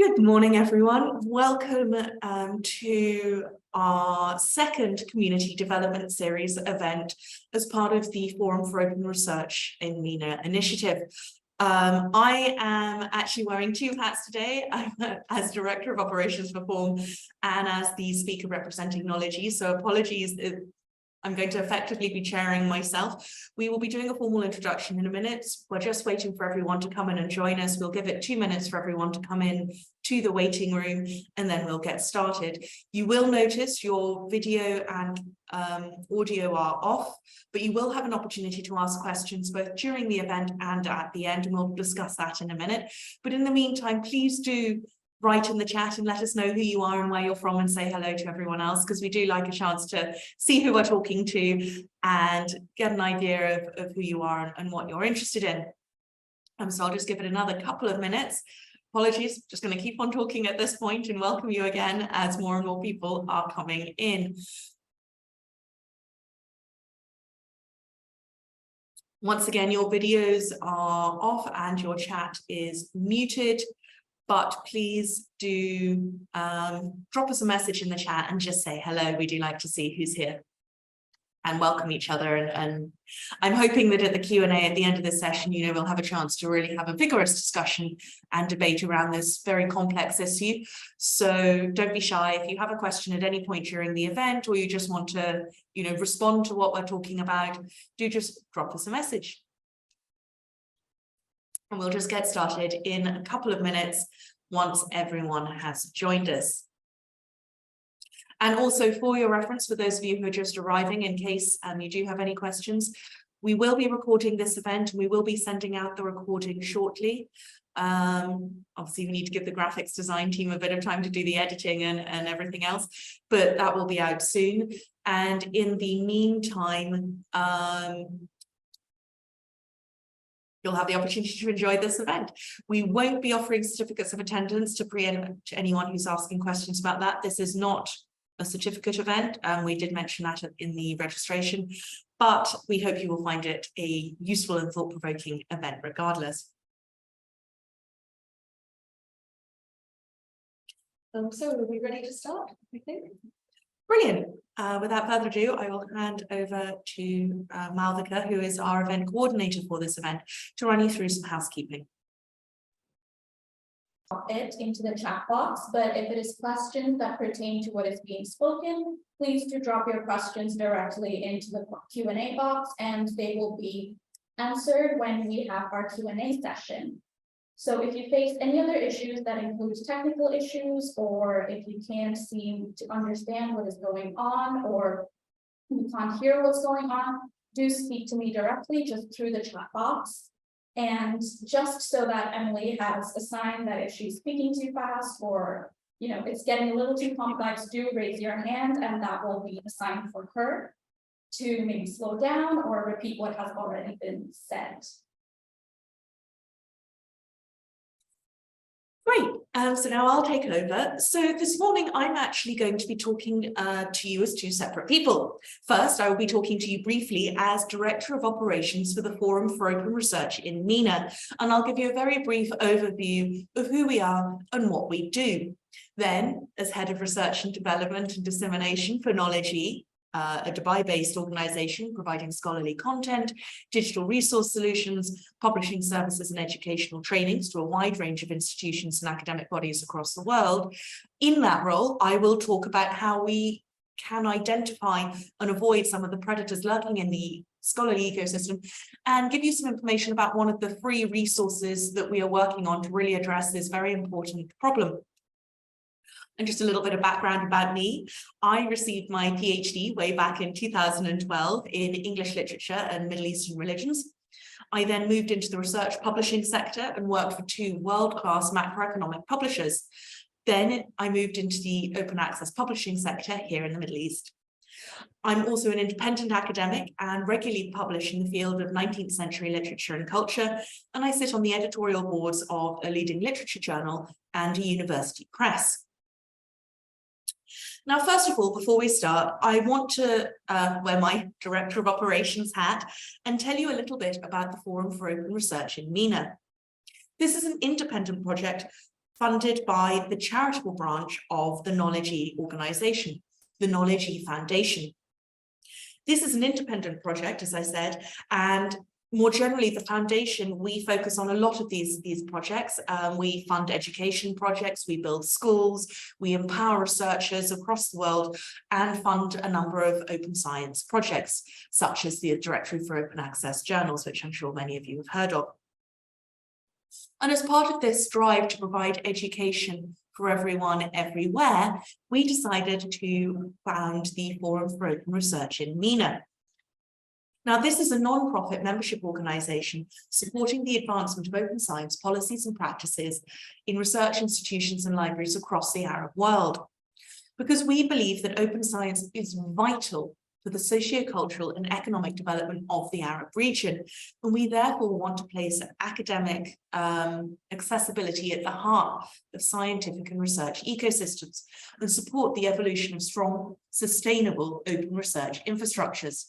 Good morning, everyone. Welcome to our second Community Development Series event as part of the Forum for Open Research in Mina initiative. I am actually wearing two hats today. I'm as Director of Operations for Forum and as the speaker representing Knowledge. So apologies, I'm going to effectively be chairing myself. We will be doing a formal introduction in a minute. We're just waiting for everyone to come in and join us. We'll give it 2 minutes for everyone to come in to the waiting room, and then we'll get started. You will notice your video and audio are off, but you will have an opportunity to ask questions both during the event and at the end, and we'll discuss that in a minute. But in the meantime, please do write in the chat and let us know who you are and where you're from, and say hello to everyone else, because we do like a chance to see who we're talking to and get an idea of who you are and what you're interested in. So I'll just give it another couple of minutes. Apologies, just going to keep on talking at this point and welcome you again as more and more people are coming in. Once again, your videos are off and your chat is muted. But please do drop us a message in the chat and just say hello. We do like to see who's here and welcome each other. And I'm hoping that at the Q&A at the end of this session, we'll have a chance to really have a vigorous discussion and debate around this very complex issue. So don't be shy. If you have a question at any point during the event, or you just want to, respond to what we're talking about, do just drop us a message. And we'll just get started in a couple of minutes once everyone has joined us. And also for your reference, for those of you who are just arriving, in case you do have any questions, we will be recording this event and we will be sending out the recording shortly. Obviously, we need to give the graphics design team a bit of time to do the editing and everything else, but that will be out soon. And in the meantime, you'll have the opportunity to enjoy this event. We won't be offering certificates of attendance to preempt anyone who's asking questions about that. This is not a certificate event. We did mention that in the registration, but we hope you will find it a useful and thought-provoking event regardless. So are we ready to start, I think? Brilliant. Without further ado, I will hand over to Malvika, who is our event coordinator for this event, to run you through some housekeeping. It into the chat box, but if it is questions that pertain to what is being spoken, please do drop your questions directly into the Q&A box, and they will be answered when we have our Q&A session. So if you face any other issues that includes technical issues, or if you can't seem to understand what is going on, or you can't hear what's going on, do speak to me directly just through the chat box. And just so that Emily has a sign that if she's speaking too fast, or it's getting a little too complex, do raise your hand, and that will be a sign for her to maybe slow down or repeat what has already been said. Great. So now I'll take over. So this morning, I'm actually going to be talking to you as two separate people. First, I will be talking to you briefly as Director of Operations for the Forum for Open Research in Mina, and I'll give you a very brief overview of who we are and what we do. Then, as Head of Research and Development and Dissemination for Knowledge, a Dubai-based organization providing scholarly content, digital resource solutions, publishing services and educational trainings to a wide range of institutions and academic bodies across the world. In that role, I will talk about how we can identify and avoid some of the predators lurking in the scholarly ecosystem, and give you some information about one of the free resources that we are working on to really address this very important problem. And just a little bit of background about me. I received my PhD way back in 2012 in English literature and Middle Eastern religions. I then moved into the research publishing sector and worked for two world-class macroeconomic publishers. Then I moved into the open access publishing sector here in the Middle East. I'm also an independent academic and regularly publish in the field of 19th century literature and culture, and I sit on the editorial boards of a leading literature journal and a university press. Now, first of all, before we start, I want to wear my Director of Operations hat and tell you a little bit about the Forum for Open Research in Mina. This is an independent project funded by the charitable branch of the Knowledge organisation, the Knowledge Foundation. This is an independent project, as I said, and more generally, the foundation, we focus on a lot of these projects. We fund education projects, we build schools, we empower researchers across the world, and fund a number of open science projects, such as the Directory for Open Access Journals, which I'm sure many of you have heard of. And as part of this drive to provide education for everyone, everywhere, we decided to found the Forum for Open Research in Mina. Now, this is a non-profit membership organisation supporting the advancement of open science policies and practices in research institutions and libraries across the Arab world, because we believe that open science is vital for the socio-cultural and economic development of the Arab region, and we therefore want to place academic accessibility at the heart of scientific and research ecosystems and support the evolution of strong, sustainable open research infrastructures.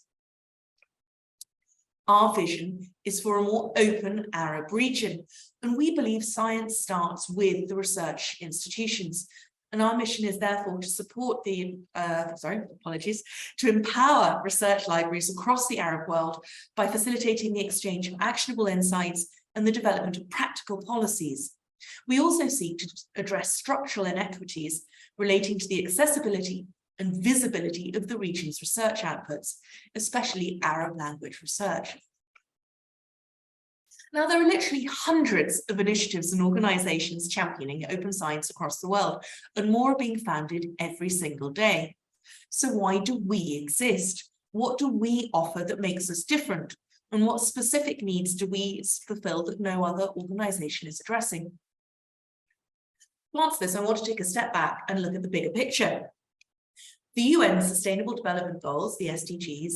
Our vision is for a more open Arab region, and we believe science starts with the research institutions. And our mission is therefore to support the, to empower research libraries across the Arab world by facilitating the exchange of actionable insights and the development of practical policies. We also seek to address structural inequities relating to the accessibility and visibility of the region's research outputs, especially Arab language research. Now, there are literally hundreds of initiatives and organisations championing open science across the world, and more are being founded every single day. So why do we exist? What do we offer that makes us different? And what specific needs do we fulfil that no other organisation is addressing? To answer this, I want to take a step back and look at the bigger picture. The UN Sustainable Development Goals, the SDGs,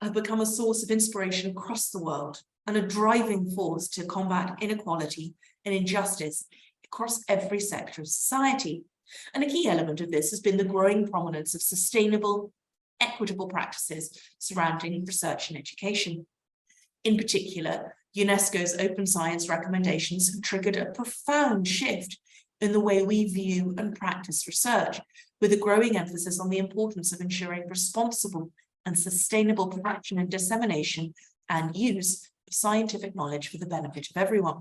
have become a source of inspiration across the world and a driving force to combat inequality and injustice across every sector of society. And a key element of this has been the growing prominence of sustainable, equitable practices surrounding research and education. In particular, UNESCO's open science recommendations have triggered a profound shift in the way we view and practice research, with a growing emphasis on the importance of ensuring responsible and sustainable production and dissemination and use of scientific knowledge for the benefit of everyone.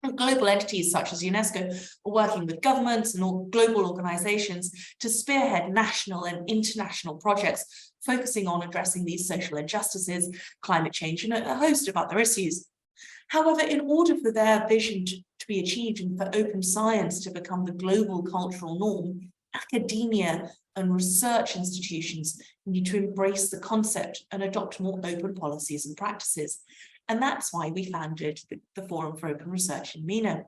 And global entities such as UNESCO are working with governments and global organisations to spearhead national and international projects focusing on addressing these social injustices, climate change, and a host of other issues. However, in order for their vision to be achieved and for open science to become the global cultural norm, academia and research institutions need to embrace the concept and adopt more open policies and practices. And that's why we founded the Forum for Open Research in Mina,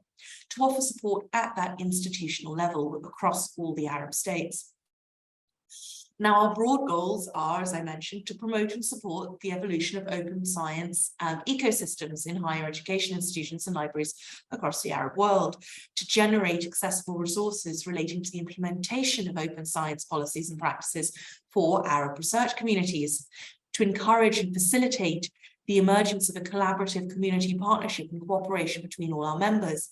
to offer support at that institutional level across all the Arab states. Now, our broad goals are, as I mentioned, to promote and support the evolution of open science ecosystems in higher education institutions and libraries across the Arab world, to generate accessible resources relating to the implementation of open science policies and practices for Arab research communities, to encourage and facilitate the emergence of a collaborative community partnership and cooperation between all our members.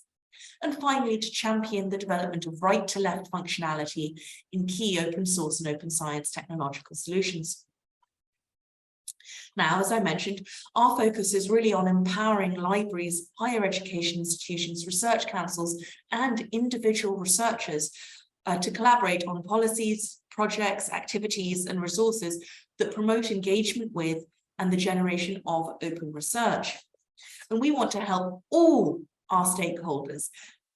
And finally, to champion the development of right-to-left functionality in key open source and open science technological solutions. Now, as I mentioned, our focus is really on empowering libraries, higher education institutions, research councils, and individual researchers to collaborate on policies, projects, activities, and resources that promote engagement with and the generation of open research. And we want to help all our stakeholders.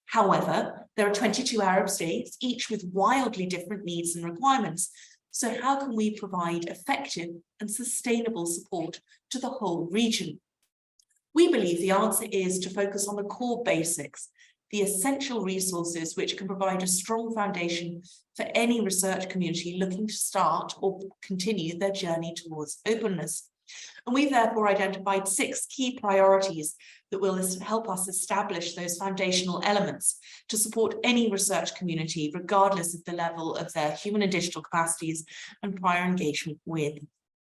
However, there are 22 Arab states, each with wildly different needs and requirements. So how can we provide effective and sustainable support to the whole region? We believe the answer is to focus on the core basics, the essential resources which can provide a strong foundation for any research community looking to start or continue their journey towards openness. And we've therefore identified 6 key priorities that will help us establish those foundational elements to support any research community, regardless of the level of their human and digital capacities and prior engagement with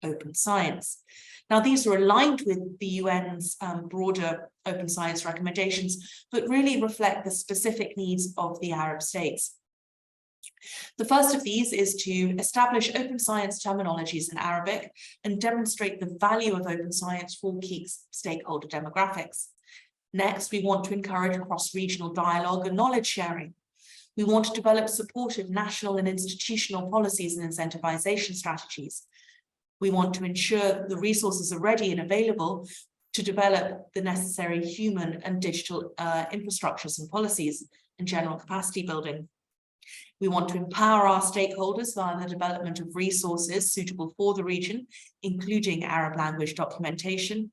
open science. Now, these are aligned with the UN's broader open science recommendations, but really reflect the specific needs of the Arab states. The first of these is to establish open science terminologies in Arabic and demonstrate the value of open science for key stakeholder demographics. Next, we want to encourage cross-regional dialogue and knowledge sharing. We want to develop supportive national and institutional policies and incentivization strategies. We want to ensure that the resources are ready and available to develop the necessary human and digital infrastructures and policies and general capacity building. We want to empower our stakeholders via the development of resources suitable for the region, including Arab language documentation.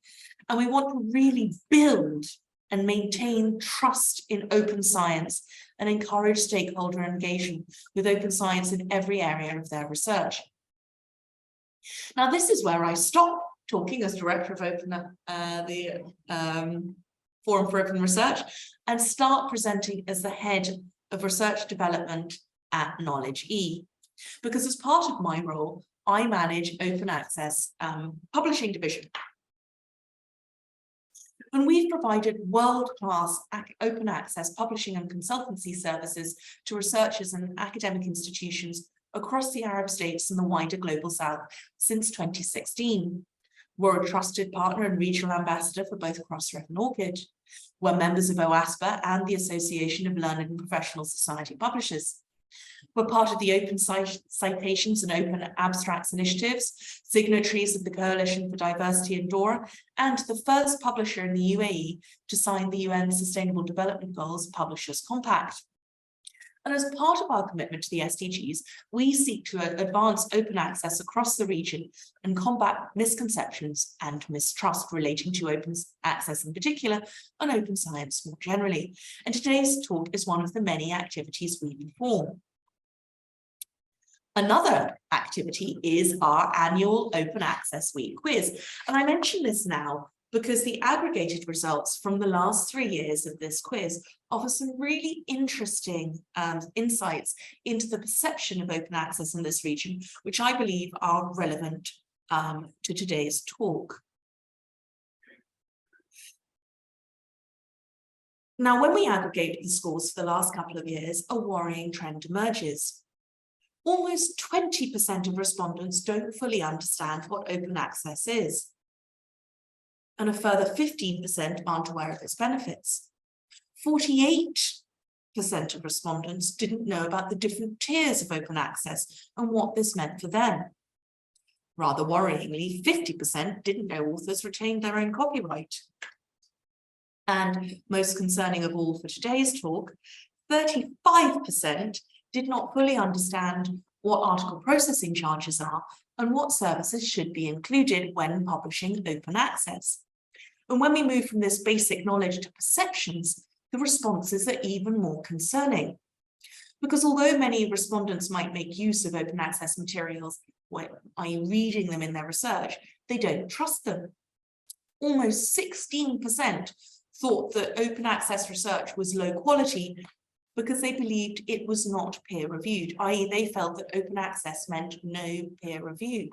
And we want to really build and maintain trust in open science and encourage stakeholder engagement with open science in every area of their research. Now, this is where I stop talking as Director of the Forum for Open Research and start presenting as the Head of Research Development at Knowledge E. Because as part of my role, I manage Open Access Publishing Division. And we've provided world-class open access publishing and consultancy services to researchers and academic institutions across the Arab states and the wider global south since 2016. We're a trusted partner and regional ambassador for both Crossref and Orchid. We're members of OASPA and the Association of Learned and Professional Society Publishers. We're part of the Open Citations and Open Abstracts initiatives, signatories of the Coalition for Diversity in DORA, and the first publisher in the UAE to sign the UN Sustainable Development Goals Publishers Compact. And as part of our commitment to the SDGs, we seek to advance open access across the region and combat misconceptions and mistrust relating to open access in particular and open science more generally. And today's talk is one of the many activities we perform. Another activity is our annual Open Access Week quiz. And I mention this now because the aggregated results from the last 3 years of this quiz offer some really interesting insights into the perception of open access in this region, which I believe are relevant to today's talk. Now, when we aggregate the scores for the last couple of years, a worrying trend emerges. Almost 20% of respondents don't fully understand what open access is, and a further 15% aren't aware of its benefits. 48% of respondents didn't know about the different tiers of open access and what this meant for them. Rather worryingly, 50% didn't know authors retained their own copyright. And most concerning of all for today's talk, 35% did not fully understand what article processing charges are and what services should be included when publishing open access. And when we move from this basic knowledge to perceptions, the responses are even more concerning. Because although many respondents might make use of open access materials, i.e. reading them in their research, they don't trust them. Almost 16% thought that open access research was low quality because they believed it was not peer-reviewed, i.e. they felt that open access meant no peer review.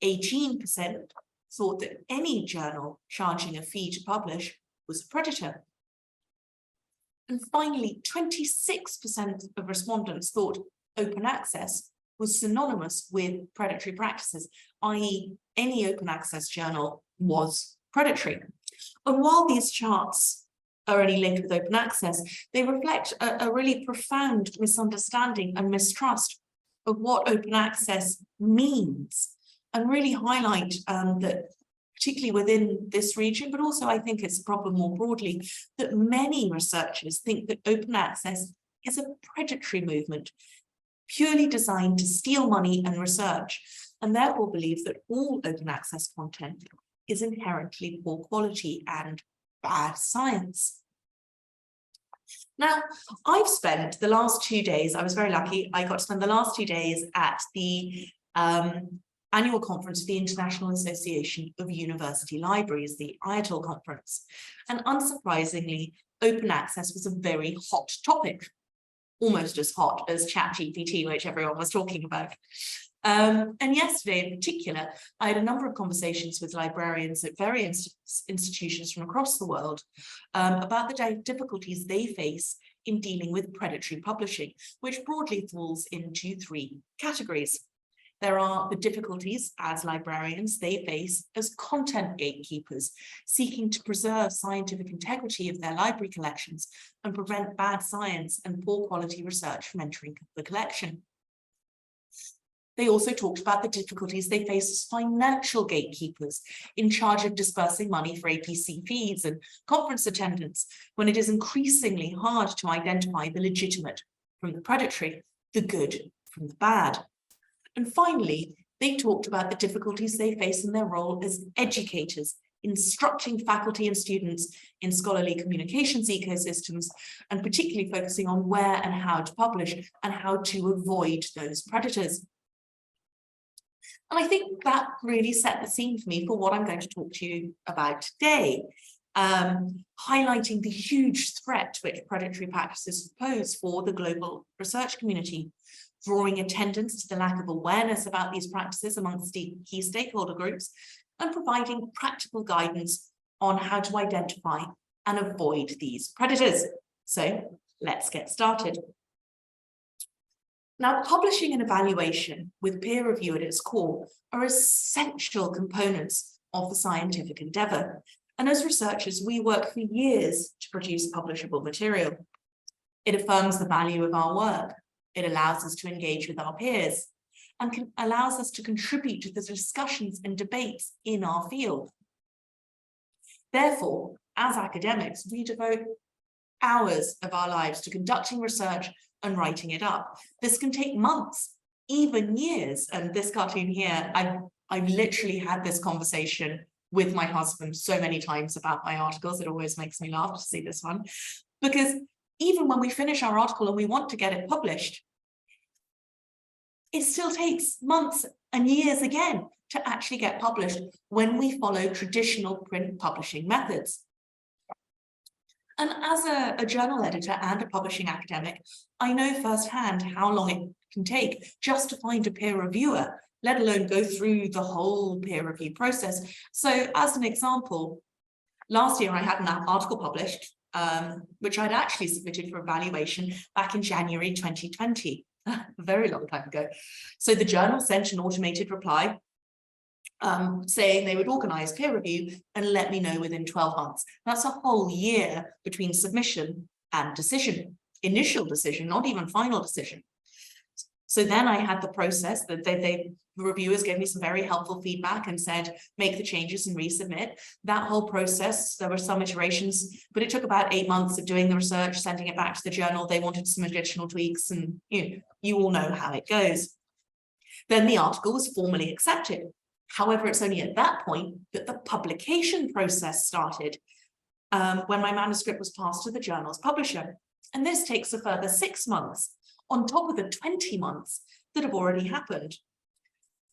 18% thought that any journal charging a fee to publish was a predator. And finally, 26% of respondents thought open access was synonymous with predatory practices, i.e. any open access journal was predatory. And while these charts are only linked with open access, they reflect a really profound misunderstanding and mistrust of what open access means, and really highlight that, particularly within this region, but also I think it's a problem more broadly, that many researchers think that open access is a predatory movement, purely designed to steal money and research, and therefore believe that all open access content is inherently poor quality and bad science. Now, I've spent the last 2 days, I was very lucky, I got to spend the last 2 days at the annual conference of the International Association of University Libraries, the IATL conference. And unsurprisingly, open access was a very hot topic, almost as hot as ChatGPT, which everyone was talking about. And yesterday in particular, I had a number of conversations with librarians at various institutions from across the world about the difficulties they face in dealing with predatory publishing, which broadly falls into three categories. There are the difficulties as librarians they face as content gatekeepers, seeking to preserve scientific integrity of their library collections and prevent bad science and poor quality research from entering the collection. They also talked about the difficulties they face as financial gatekeepers in charge of dispersing money for APC fees and conference attendance, when it is increasingly hard to identify the legitimate from the predatory, the good from the bad. And finally, they talked about the difficulties they face in their role as educators, instructing faculty and students in scholarly communications ecosystems, and particularly focusing on where and how to publish and how to avoid those predators. And I think that really set the scene for me for what I'm going to talk to you about today, highlighting the huge threat which predatory practices pose for the global research community, drawing attendance to the lack of awareness about these practices amongst key stakeholder groups, and providing practical guidance on how to identify and avoid these predators. So let's get started. Now, publishing and evaluation with peer review at its core are essential components of the scientific endeavour. And as researchers, we work for years to produce publishable material. It affirms the value of our work. It allows us to engage with our peers and allows us to contribute to the discussions and debates in our field. Therefore, as academics, we devote hours of our lives to conducting research and writing it up. This can take months, even years. And this cartoon here, I've literally had this conversation with my husband so many times about my articles. It always makes me laugh to see this one, because even when we finish our article and we want to get it published, it still takes months and years again to actually get published when we follow traditional print publishing methods. And as a journal editor and a publishing academic, I know firsthand how long it can take just to find a peer reviewer, let alone go through the whole peer review process. So as an example, last year I had an article published, which I'd actually submitted for evaluation back in January 2020, a very long time ago. So the journal sent an automated reply saying they would organise peer review and let me know within 12 months. That's a whole year between submission and decision, initial decision, not even final decision. So then I had the process that the reviewers gave me some very helpful feedback and said, make the changes and resubmit. That whole process, there were some iterations, but it took about 8 months of doing the research, sending it back to the journal. They wanted some additional tweaks, and you all know how it goes. Then the article was formally accepted. However, it's only at that point that the publication process started, when my manuscript was passed to the journal's publisher. And this takes a further 6 months on top of the 20 months that have already happened.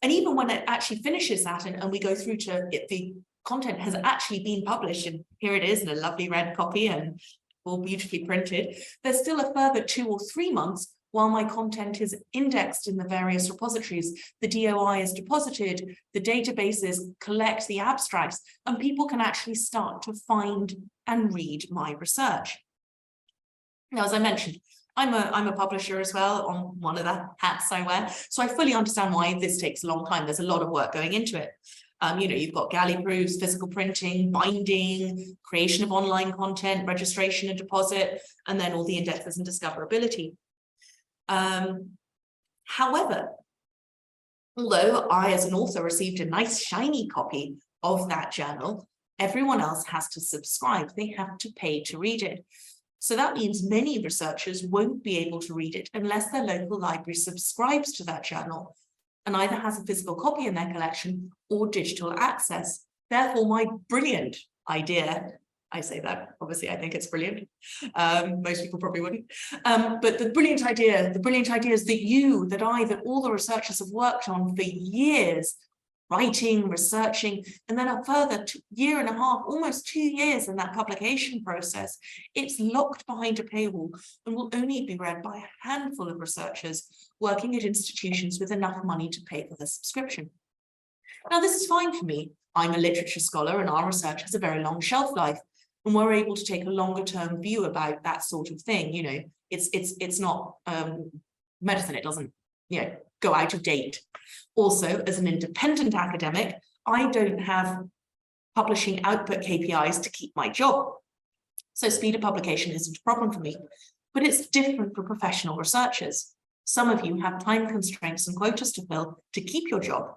And even when it actually finishes that and we go through to it, the content has actually been published, and here it is in a lovely red copy and all beautifully printed, there's still a further 2 or 3 months while my content is indexed in the various repositories, the DOI is deposited, the databases collect the abstracts, and people can actually start to find and read my research. Now, as I mentioned, I'm a publisher as well, on one of the hats I wear, so I fully understand why this takes a long time. There's a lot of work going into it. You've got galley proofs, physical printing, binding, creation of online content, registration and deposit, and then all the indexes and discoverability. However, although I as an author received a nice shiny copy of that journal, everyone else has to subscribe. They have to pay to read it. So that means many researchers won't be able to read it unless their local library subscribes to that journal and either has a physical copy in their collection or digital access. Therefore, my brilliant idea, I say that, obviously I think it's brilliant. Most people probably wouldn't. But the brilliant idea is that that all the researchers have worked on for years writing, researching, and then a further year and a half, almost 2 years in that publication process. It's locked behind a paywall and will only be read by a handful of researchers working at institutions with enough money to pay for the subscription. Now, this is fine for me. I'm a literature scholar and our research has a very long shelf life, and we're able to take a longer term view about that sort of thing. You know, it's not medicine. It doesn't, you know, go out of date. Also, as an independent academic, I don't have publishing output KPIs to keep my job. So speed of publication isn't a problem for me, but it's different for professional researchers. Some of you have time constraints and quotas to fill to keep your job.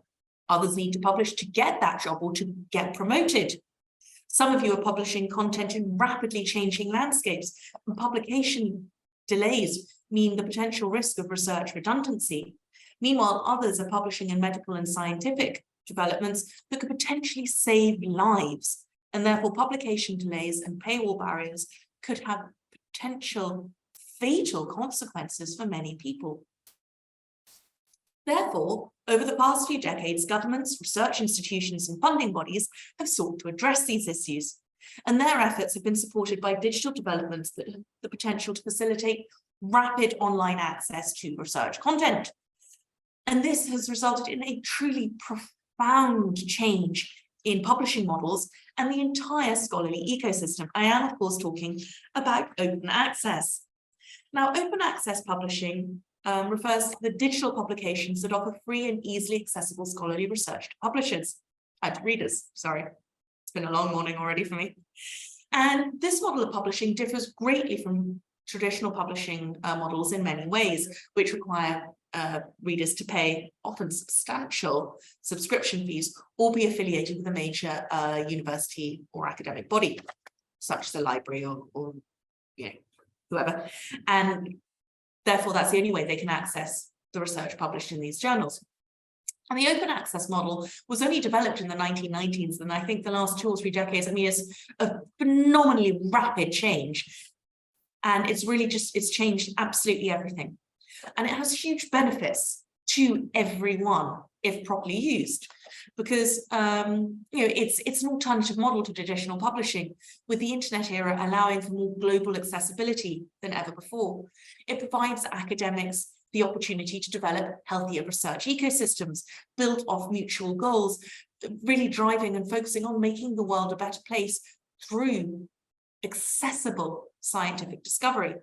Others need to publish to get that job or to get promoted. Some of you are publishing content in rapidly changing landscapes, and publication delays mean the potential risk of research redundancy. Meanwhile, others are publishing in medical and scientific developments that could potentially save lives, and therefore publication delays and paywall barriers could have potential fatal consequences for many people. Therefore, over the past few decades, governments, research institutions, and funding bodies have sought to address these issues, and their efforts have been supported by digital developments that have the potential to facilitate rapid online access to research content. And this has resulted in a truly profound change in publishing models and the entire scholarly ecosystem. I am, of course, talking about open access. Now, open access publishing refers to the digital publications that offer free and easily accessible scholarly research to readers. Sorry, it's been a long morning already for me. And this model of publishing differs greatly from traditional publishing models in many ways, which require readers to pay often substantial subscription fees or be affiliated with a major university or academic body, such as a library or you know, whoever. And therefore, that's the only way they can access the research published in these journals. And the open access model was only developed in the 1990s, and I think the last 2 or 3 decades, I mean, it's a phenomenally rapid change. And it's really it's changed absolutely everything. And it has huge benefits to everyone if properly used, because you know, it's an alternative model to traditional publishing, with the internet era allowing for more global accessibility than ever before. It provides academics the opportunity to develop healthier research ecosystems built off mutual goals, really driving and focusing on making the world a better place through accessible scientific discovery.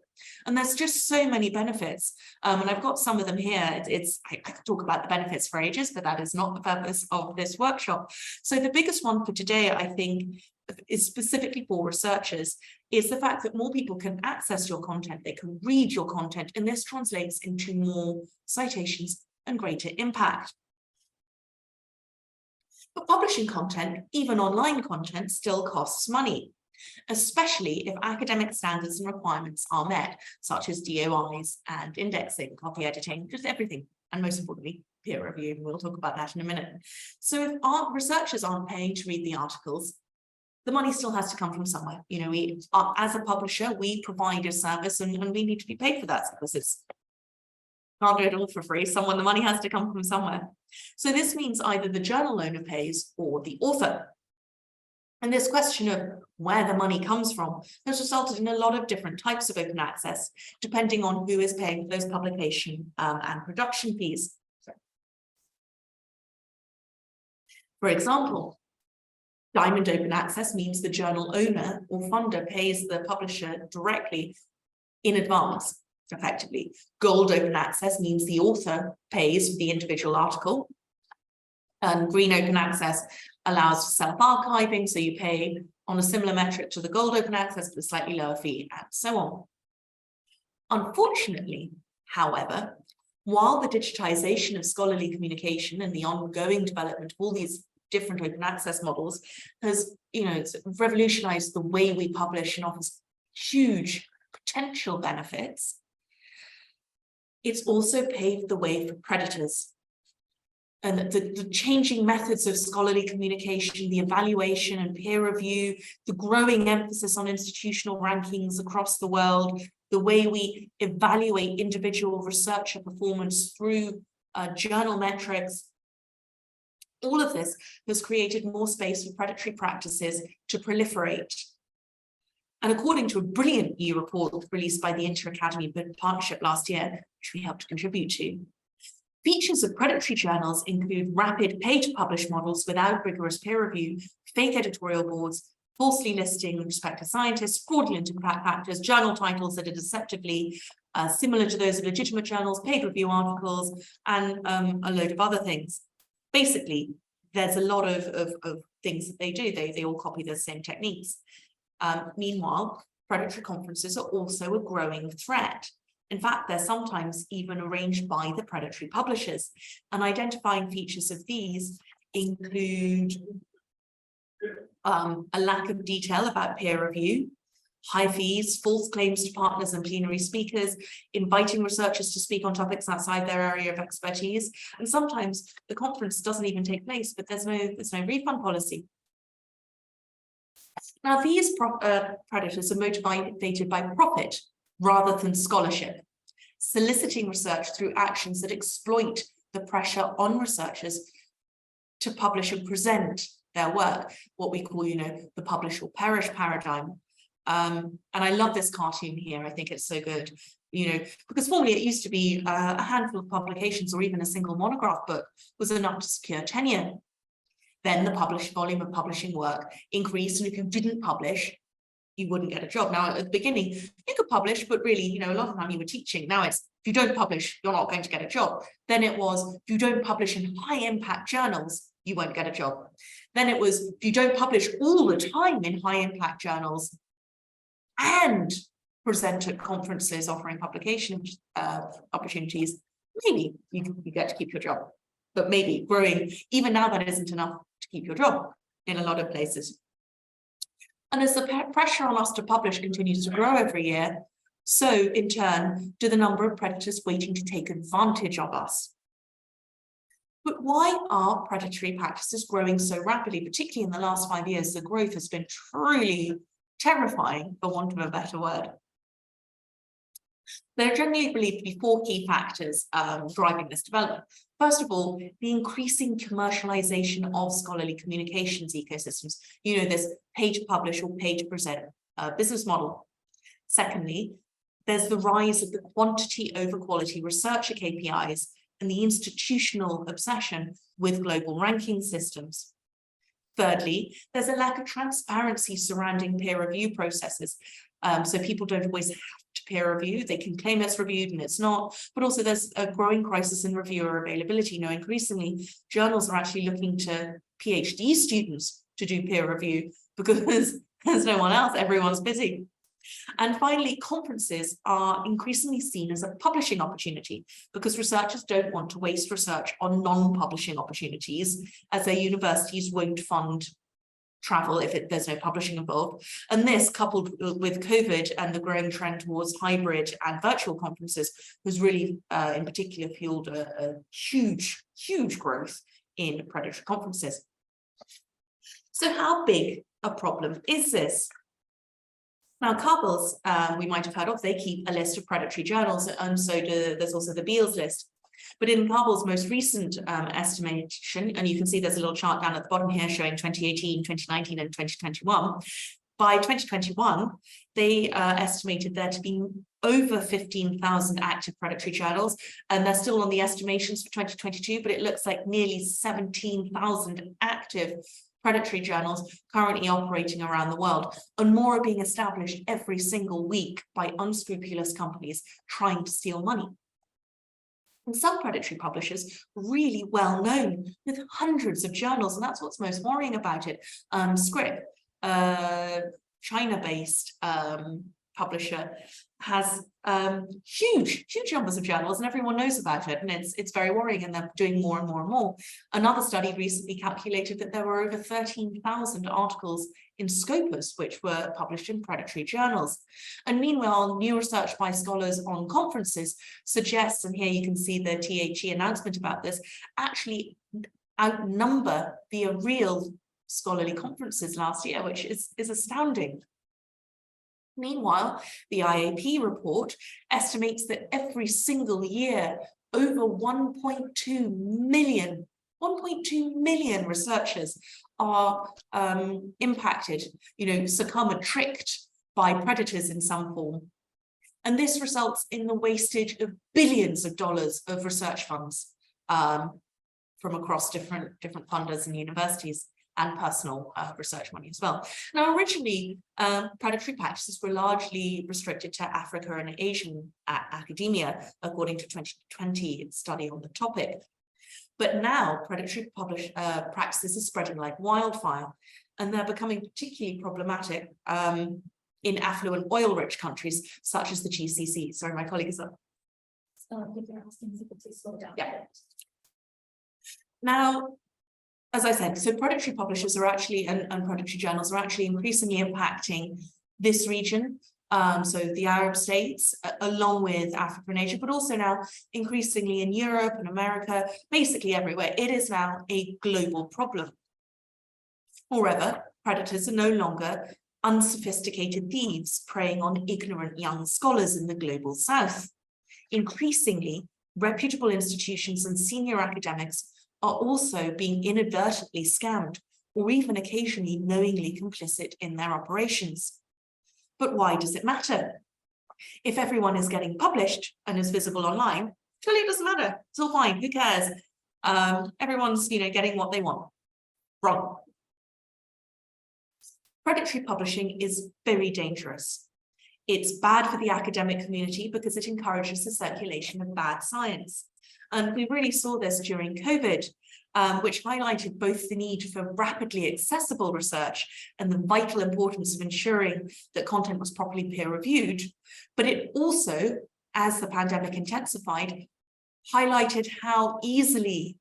And there's just so many benefits, and I've got some of them here. I could talk about the benefits for ages, but that is not the purpose of this workshop. So the biggest one for today, I think, is specifically for researchers, is the fact that more people can access your content, they can read your content, and this translates into more citations and greater impact. But publishing content, even online content, still costs money, especially if academic standards and requirements are met, such as DOIs and indexing, copy editing, just everything, and most importantly, peer review. We'll talk about that in a minute. So if our researchers aren't paying to read the articles, the money still has to come from somewhere. You know, as a publisher, we provide a service and we need to be paid for that service. It's can't do it all for free. The money has to come from somewhere. So this means either the journal owner pays or the author. And this question of where the money comes from has resulted in a lot of different types of open access, depending on who is paying for those publication and production fees. For example, Diamond Open Access means the journal owner or funder pays the publisher directly in advance, effectively. Gold Open Access means the author pays for the individual article. And Green Open Access allows for self-archiving, so you pay on a similar metric to the Gold Open Access, but a slightly lower fee, and so on. Unfortunately, however, while the digitization of scholarly communication and the ongoing development of all these different open access models has, you know, it's revolutionized the way we publish and offers huge potential benefits, it's also paved the way for predators. And the changing methods of scholarly communication, the evaluation and peer review, the growing emphasis on institutional rankings across the world, the way we evaluate individual researcher performance through journal metrics, All of this has created more space for predatory practices to proliferate. And according to a brilliant new report released by the Inter-Academy Partnership last year, which we helped contribute to, features of predatory journals include rapid pay-to-publish models without rigorous peer review, fake editorial boards, falsely listing respected scientists, fraudulent impact factors, journal titles that are deceptively similar to those of legitimate journals, paid review articles, and a load of other things. Basically, there's a lot of things that they do. They all copy the same techniques. Meanwhile, predatory conferences are also a growing threat. In fact, they're sometimes even arranged by the predatory publishers. And identifying features of these include a lack of detail about peer review, high fees, false claims to partners and plenary speakers, inviting researchers to speak on topics outside their area of expertise. And sometimes the conference doesn't even take place, but there's no refund policy. Now, these predators are motivated by profit rather than scholarship, soliciting research through actions that exploit the pressure on researchers to publish and present their work, what we call, the publish or perish paradigm. And I love this cartoon here. I think it's so good, because formerly it used to be a handful of publications or even a single monograph book was enough to secure tenure. Then the volume of publishing work increased, and if you didn't publish, you wouldn't get a job. Now, at the beginning, you could publish, but really, a lot of the time you were teaching. Now it's, if you don't publish, you're not going to get a job. Then it was, if you don't publish in high impact journals, you won't get a job. Then it was, if you don't publish all the time in high impact journals and present at conferences offering publication opportunities, maybe you get to keep your job. But maybe growing, even now that isn't enough to keep your job in a lot of places. And as the pressure on us to publish continues to grow every year, so in turn, do the number of predators waiting to take advantage of us. But why are predatory practices growing so rapidly? Particularly in the last 5 years, the growth has been truly terrifying, for want of a better word. There are generally believed to be 4 key factors driving this development. First of all, the increasing commercialization of scholarly communications ecosystems. This pay to publish or pay to present business model. Secondly, there's the rise of the quantity over quality researcher KPIs and the institutional obsession with global ranking systems. Thirdly, there's a lack of transparency surrounding peer review processes. So people don't always have to peer review. They can claim it's reviewed and it's not, but also there's a growing crisis in reviewer availability. Increasingly, journals are actually looking to PhD students to do peer review because there's no one else, everyone's busy. And finally, conferences are increasingly seen as a publishing opportunity because researchers don't want to waste research on non-publishing opportunities, as their universities won't fund travel if there's no publishing involved. And this, coupled with COVID and the growing trend towards hybrid and virtual conferences, has really, in particular, fueled a huge growth in predatory conferences. So how big a problem is this? Now, Cabell's, we might have heard of, they keep a list of predatory journals, and so there's also the Beals list. But in Cabell's most recent estimation, and you can see there's a little chart down at the bottom here showing 2018, 2019, and 2021. By 2021, they estimated there to be over 15,000 active predatory journals, and they're still on the estimations for 2022, but it looks like nearly 17,000 active predatory journals currently operating around the world, and more are being established every single week by unscrupulous companies trying to steal money. And some predatory publishers really well known with hundreds of journals, and that's what's most worrying about it. Scrip, China-based publisher, has huge numbers of journals, and everyone knows about it, and it's very worrying, and they're doing more and more and more. Another study recently calculated that there were over 13,000 articles in Scopus which were published in predatory journals. And meanwhile, new research by scholars on conferences suggests, and here you can see the THE announcement about this, actually outnumber the real scholarly conferences last year, which is astounding. Meanwhile, the IAP report estimates that every single year, over 1.2 million 1.2 million researchers are impacted, succumb, or tricked by predators in some form. And this results in the wastage of billions of dollars of research funds from across different funders and universities, and personal research money as well. Now, originally, predatory practices were largely restricted to Africa and Asian academia, according to 2020 study on the topic. But now, predatory practices are spreading like wildfire, and they're becoming particularly problematic in affluent oil-rich countries, such as the GCC. Sorry, my colleague is up. Please slow down. Yeah. Now, as I said, so predatory publishers are actually, and predatory journals are actually increasingly impacting this region, so the Arab states, along with Africa and Asia, but also now increasingly in Europe and America, basically everywhere. It is now a global problem. Moreover, predators are no longer unsophisticated thieves preying on ignorant young scholars in the global south. Increasingly, reputable institutions and senior academics are also being inadvertently scammed, or even occasionally knowingly complicit in their operations. But why does it matter? If everyone is getting published and is visible online, clearly it doesn't matter. It's all fine. Who cares? Everyone's, getting what they want. Wrong. Predatory publishing is very dangerous. It's bad for the academic community because it encourages the circulation of bad science. And we really saw this during COVID, which highlighted both the need for rapidly accessible research and the vital importance of ensuring that content was properly peer-reviewed. But it also, as the pandemic intensified, highlighted how easily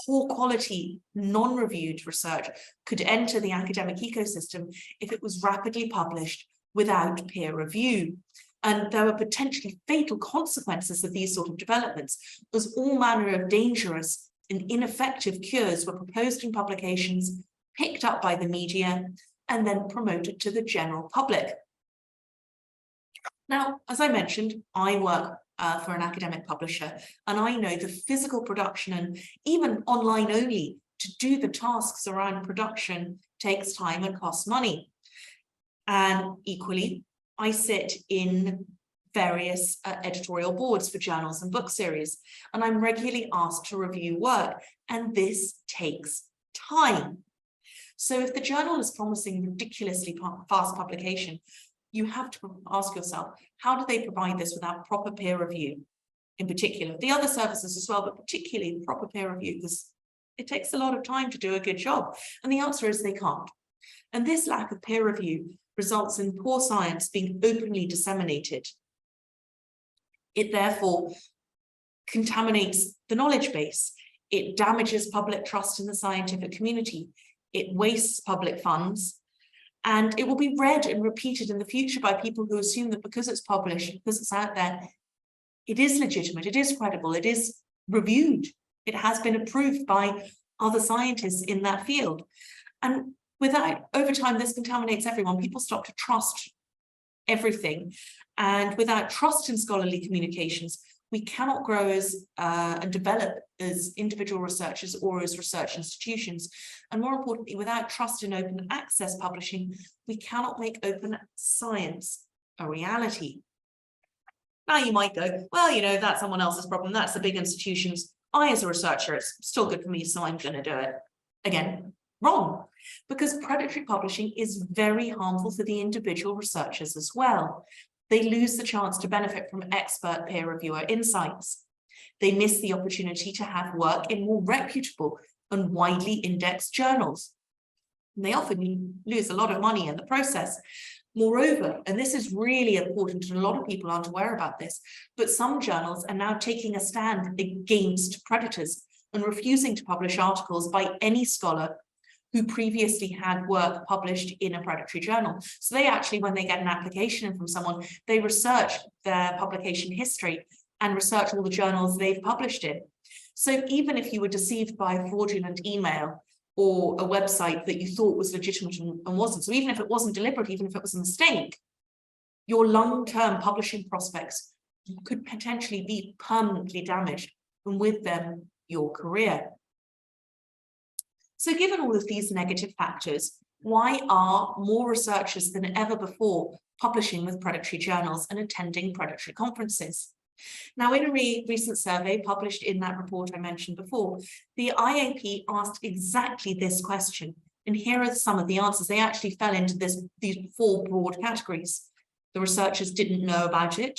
poor quality, non-reviewed research could enter the academic ecosystem if it was rapidly published without peer review. And there were potentially fatal consequences of these sort of developments, as all manner of dangerous and ineffective cures were proposed in publications, picked up by the media, and then promoted to the general public. Now, as I mentioned, I work for an academic publisher, and I know the physical production and even online only to do the tasks around production takes time and costs money. And equally, I sit in various editorial boards for journals and book series, and I'm regularly asked to review work, and this takes time. So if the journal is promising ridiculously fast publication, you have to ask yourself, how do they provide this without proper peer review? In particular, the other services as well, but particularly proper peer review, because it takes a lot of time to do a good job. And the answer is they can't. And this lack of peer review results in poor science being openly disseminated. It therefore contaminates the knowledge base. It damages public trust in the scientific community. It wastes public funds. And it will be read and repeated in the future by people who assume that because it's published, because it's out there, it is legitimate, it is credible, it is reviewed, it has been approved by other scientists in that field. And over time, this contaminates everyone. People stop to trust everything. And without trust in scholarly communications, we cannot grow as and develop as individual researchers or as research institutions. And more importantly, without trust in open access publishing, we cannot make open science a reality. Now you might go, well, that's someone else's problem. That's the big institutions. I, as a researcher, it's still good for me, so I'm going to do it. Again, wrong, because predatory publishing is very harmful for the individual researchers as well. They lose the chance to benefit from expert peer reviewer insights. They miss the opportunity to have work in more reputable and widely indexed journals. And they often lose a lot of money in the process. Moreover, and this is really important, and a lot of people aren't aware about this, but some journals are now taking a stand against predators and refusing to publish articles by any scholar who previously had work published in a predatory journal. So they actually, when they get an application from someone, they research their publication history and research all the journals they've published in. So even if you were deceived by a fraudulent email or a website that you thought was legitimate and wasn't, so even if it wasn't deliberate, even if it was a mistake, your long-term publishing prospects could potentially be permanently damaged, and with them, your career. So given all of these negative factors, why are more researchers than ever before publishing with predatory journals and attending predatory conferences? Now, in a recent survey published in that report I mentioned before, the IAP asked exactly this question. And here are some of the answers. They actually fell into these 4 broad categories. The researchers didn't know about it.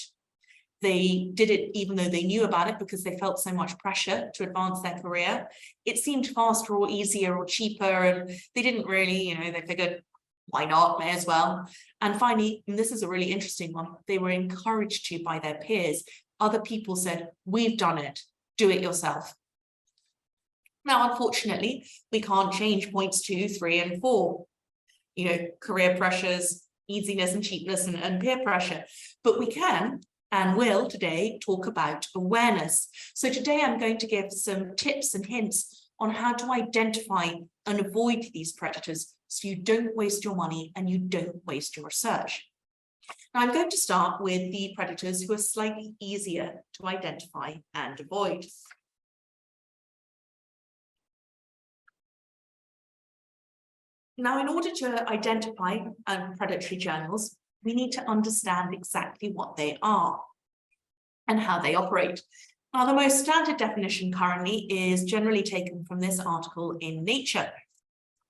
They did it even though they knew about it because they felt so much pressure to advance their career. It seemed faster or easier or cheaper, and they didn't really, they figured, why not, may as well. And finally, and this is a really interesting one, they were encouraged to by their peers. Other people said, we've done it, do it yourself. Now, unfortunately, we can't change points 2, 3, and 4, career pressures, easiness and cheapness and peer pressure, but we can and will today talk about awareness. So today I'm going to give some tips and hints on how to identify and avoid these predators so you don't waste your money and you don't waste your research. Now I'm going to start with the predators who are slightly easier to identify and avoid. Now, in order to identify predatory journals, we need to understand exactly what they are and how they operate. Now, the most standard definition currently is generally taken from this article in Nature.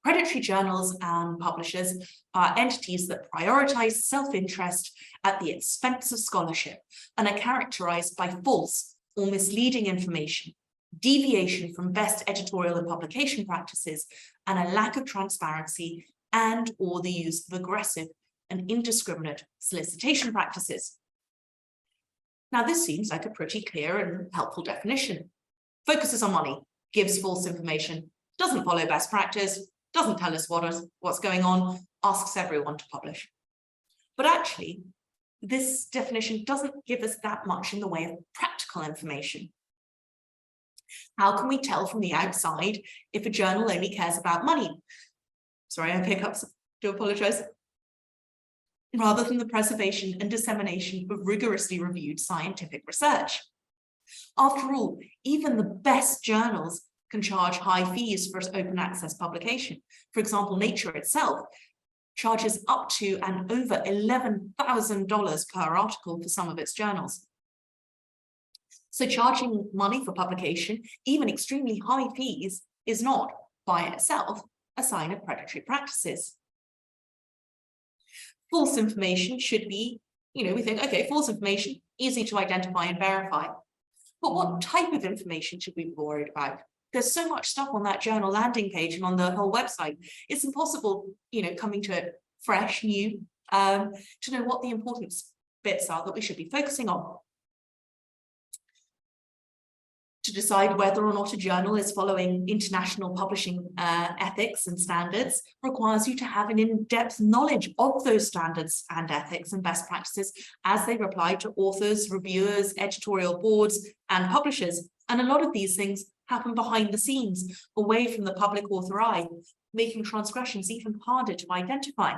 Predatory journals and publishers are entities that prioritize self-interest at the expense of scholarship and are characterized by false or misleading information, deviation from best editorial and publication practices, and a lack of transparency and/or the use of aggressive and indiscriminate solicitation practices. Now, this seems like a pretty clear and helpful definition. Focuses on money, gives false information, doesn't follow best practice, doesn't tell us what's going on, asks everyone to publish. But actually, this definition doesn't give us that much in the way of practical information. How can we tell from the outside if a journal only cares about money? Sorry, I have hiccups, do apologize. Rather than the preservation and dissemination of rigorously reviewed scientific research. After all, even the best journals can charge high fees for open access publication. For example, Nature itself charges up to and over $11,000 per article for some of its journals. So charging money for publication, even extremely high fees, is not by itself a sign of predatory practices. False information should be, we think, okay, false information, easy to identify and verify. But what type of information should we be worried about? There's so much stuff on that journal landing page and on the whole website. It's impossible, coming to it fresh, new, to know what the important bits are that we should be focusing on. To decide whether or not a journal is following international publishing ethics and standards requires you to have an in-depth knowledge of those standards and ethics and best practices as they apply to authors, reviewers, editorial boards, and publishers. And a lot of these things happen behind the scenes, away from the public author eye, making transgressions even harder to identify.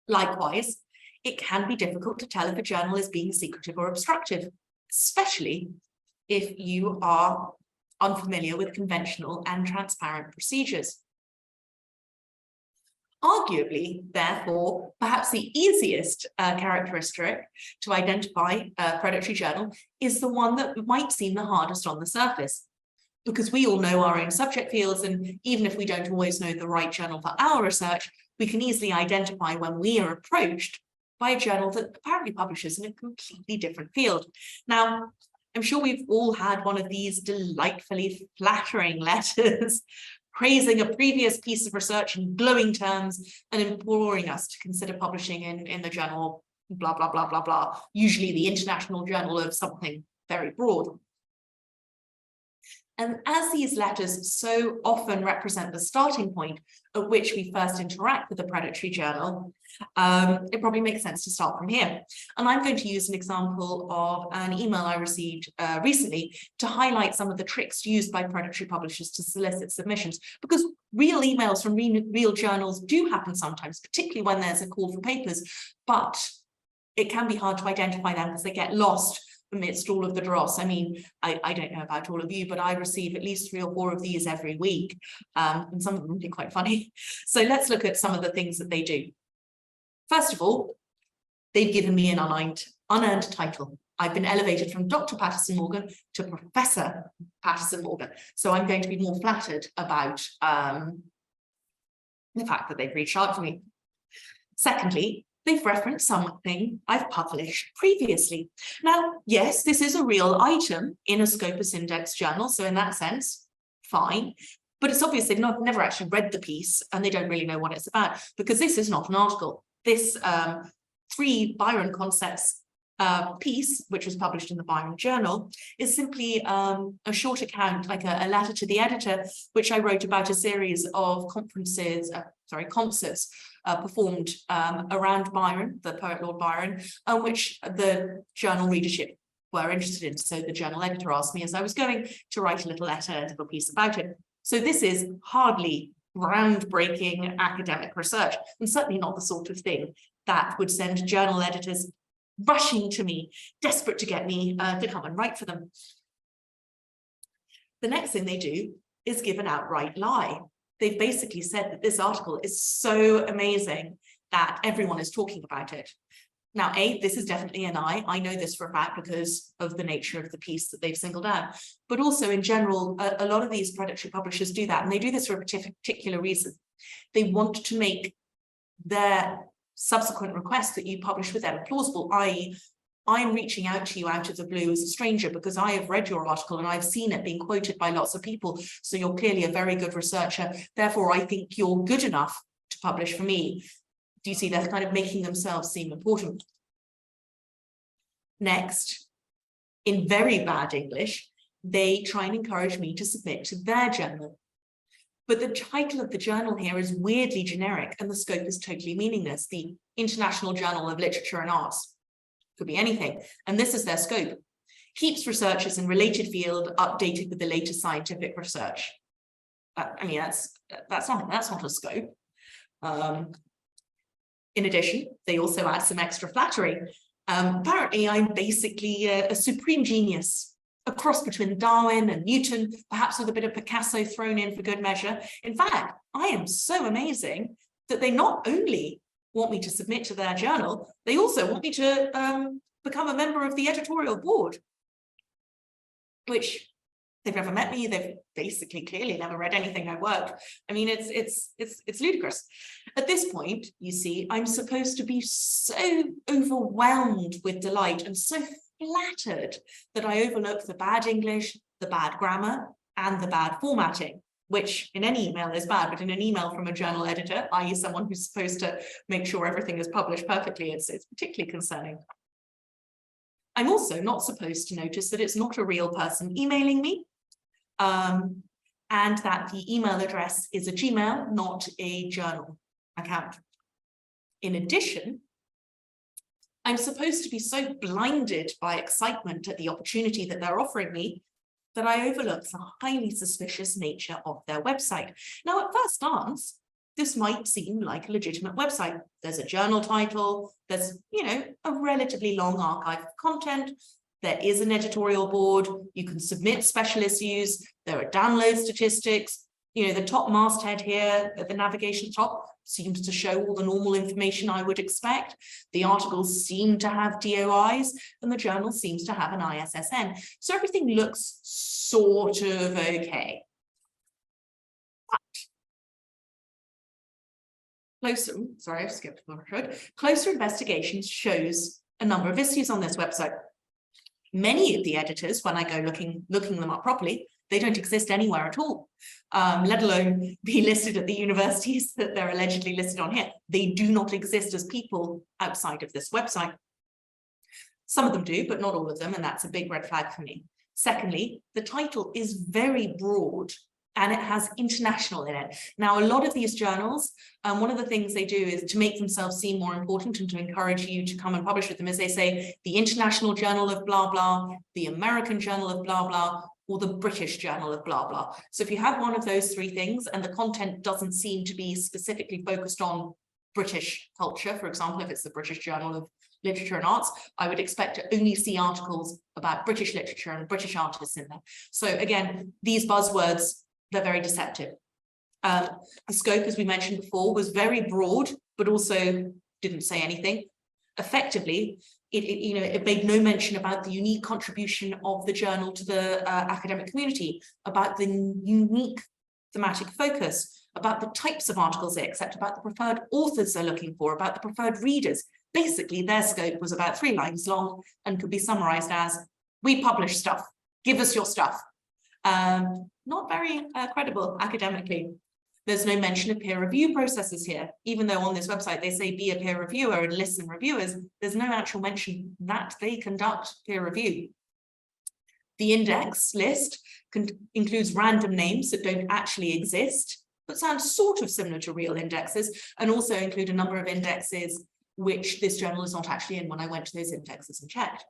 Likewise, it can be difficult to tell if a journal is being secretive or obstructive, especially if you are unfamiliar with conventional and transparent procedures. Arguably, therefore, perhaps the easiest characteristic to identify a predatory journal is the one that might seem the hardest on the surface, because we all know our own subject fields, and even if we don't always know the right journal for our research, we can easily identify when we are approached by a journal that apparently publishes in a completely different field. Now, I'm sure we've all had one of these delightfully flattering letters praising a previous piece of research in glowing terms and imploring us to consider publishing in the journal, blah, blah, blah, blah, blah, usually the international journal of something very broad. And as these letters so often represent the starting point at which we first interact with a predatory journal, it probably makes sense to start from here. And I'm going to use an example of an email I received recently to highlight some of the tricks used by predatory publishers to solicit submissions, because real emails from real journals do happen sometimes, particularly when there's a call for papers, but it can be hard to identify them because they get lost amidst all of the dross. I mean, I don't know about all of you, but I receive at least 3 or 4 of these every week, and some of them are really quite funny. So let's look at some of the things that they do. First of all, they've given me an unearned title. I've been elevated from Dr. Patterson Morgan to Professor Patterson Morgan. So I'm going to be more flattered about the fact that they've reached out to me. Secondly, they've referenced something I've published previously. Now, yes, this is a real item in a Scopus Index journal. So in that sense, fine. But it's obvious they've never actually read the piece and they don't really know what it's about, because this is not an article. This 3 Byron concepts piece, which was published in the Byron Journal, is simply a short account, like a letter to the editor, which I wrote about a series of concerts performed around Byron, the poet Lord Byron, which the journal readership were interested in. So the journal editor asked me as I was going to write a little piece about it. So this is hardly groundbreaking academic research, and certainly not the sort of thing that would send journal editors rushing to me, desperate to get me to come and write for them. The next thing they do is give an outright lie. They've basically said that this article is so amazing that everyone is talking about it. Now, this is definitely an lie. I know this for a fact because of the nature of the piece that they've singled out. But also in general, a lot of these predatory publishers do that, and they do this for a particular reason. They want to make their subsequent request that you publish with them plausible, i.e. I'm reaching out to you out of the blue as a stranger because I have read your article and I've seen it being quoted by lots of people. So you're clearly a very good researcher. Therefore, I think you're good enough to publish for me. Do you see they're kind of making themselves seem important? Next, in very bad English, they try and encourage me to submit to their journal. But the title of the journal here is weirdly generic and the scope is totally meaningless. The International Journal of Literature and Arts. Could be anything. And this is their scope. Keeps researchers in related field updated with the latest scientific research. I mean, that's not a scope. In addition, they also add some extra flattery. Apparently, I'm basically a supreme genius, a cross between Darwin and Newton, perhaps with a bit of Picasso thrown in for good measure. In fact, I am so amazing that they not only want me to submit to their journal, they also want me to become a member of the editorial board, which they've never met me. They've basically clearly never read anything I work. I mean, it's ludicrous. At this point, you see, I'm supposed to be so overwhelmed with delight and so flattered that I overlook the bad English, the bad grammar, and the bad formatting, which in any email is bad, but in an email from a journal editor, i.e. someone who's supposed to make sure everything is published perfectly, it's particularly concerning. I'm also not supposed to notice that it's not a real person emailing me, and that the email address is a Gmail, not a journal account. In addition, I'm supposed to be so blinded by excitement at the opportunity that they're offering me that I overlook the highly suspicious nature of their website. Now, at first glance, this might seem like a legitimate website. There's a journal title, there's, a relatively long archive of content, there is an editorial board, you can submit special issues, there are download statistics, the top masthead here at the navigation top seems to show all the normal information I would expect. The articles seem to have DOIs and the journal seems to have an ISSN. So everything looks sort of okay. Closer investigation shows a number of issues on this website. Many of the editors, when I go looking them up properly, they don't exist anywhere at all, let alone be listed at the universities that they're allegedly listed on here. They do not exist as people outside of this website. Some of them do, but not all of them, and that's a big red flag for me. Secondly, the title is very broad and it has international in it. Now, a lot of these journals, one of the things they do is to make themselves seem more important and to encourage you to come and publish with them is they say the International Journal of blah, blah, the American Journal of blah, blah, or the British Journal of blah, blah. So if you have one of those 3 things and the content doesn't seem to be specifically focused on British culture, for example, if it's the British Journal of literature and arts, I would expect to only see articles about British literature and British artists in there. So again, these buzzwords, they're very deceptive. The scope, as we mentioned before, was very broad, but also didn't say anything. Effectively, it made no mention about the unique contribution of the journal to the academic community, about the unique thematic focus, about the types of articles they accept, about the preferred authors they're looking for, about the preferred readers. Basically, their scope was about 3 lines long and could be summarized as, we publish stuff, give us your stuff. Not very credible academically. There's no mention of peer review processes here, even though on this website they say be a peer reviewer and listen reviewers, there's no actual mention that they conduct peer review. The index list includes random names that don't actually exist, but sound sort of similar to real indexes, and also include a number of indexes which this journal is not actually in when I went to those indexes and checked.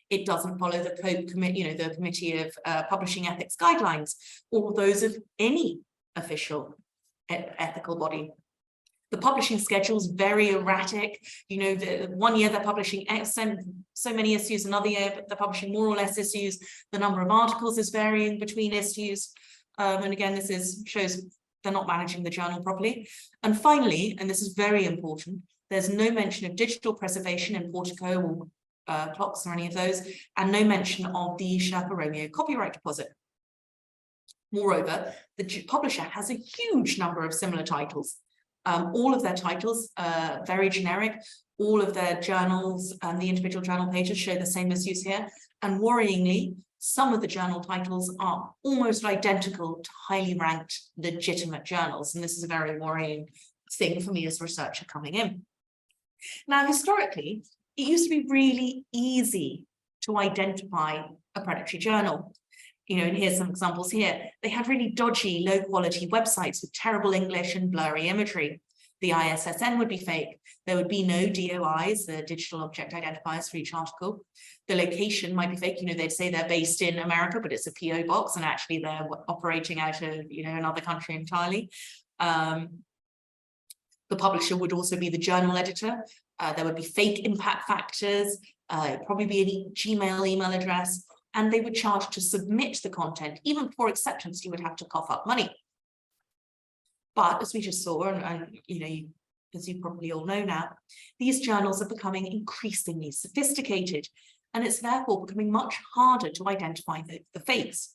It doesn't follow the the Committee of Publishing Ethics Guidelines, or those of any official ethical body. The publishing schedule is very erratic. The 1 year they're publishing so many issues, another year they're publishing more or less issues. The number of articles is varying between issues. And again, this shows they're not managing the journal properly. And finally, and this is very important, there's no mention of digital preservation in Portico or clocks or any of those, and no mention of the Sherpa Romeo copyright deposit. Moreover, the publisher has a huge number of similar titles. All of their titles are very generic. All of their journals and the individual journal pages show the same issues here. And worryingly, some of the journal titles are almost identical to highly ranked legitimate journals. And this is a very worrying thing for me as a researcher coming in. Now, historically, it used to be really easy to identify a predatory journal. And here's some examples here. They had really dodgy, low quality websites with terrible English and blurry imagery. The ISSN would be fake. There would be no DOIs, the digital object identifiers for each article. The location might be fake. They'd say they're based in America, but it's a PO box, and actually they're operating out of, another country entirely. The publisher would also be the journal editor. There would be fake impact factors, probably be any Gmail email address, and they would charge to submit the content. Even for acceptance, you would have to cough up money. But as we just saw, and as you probably all know now, these journals are becoming increasingly sophisticated, and it's therefore becoming much harder to identify the fakes.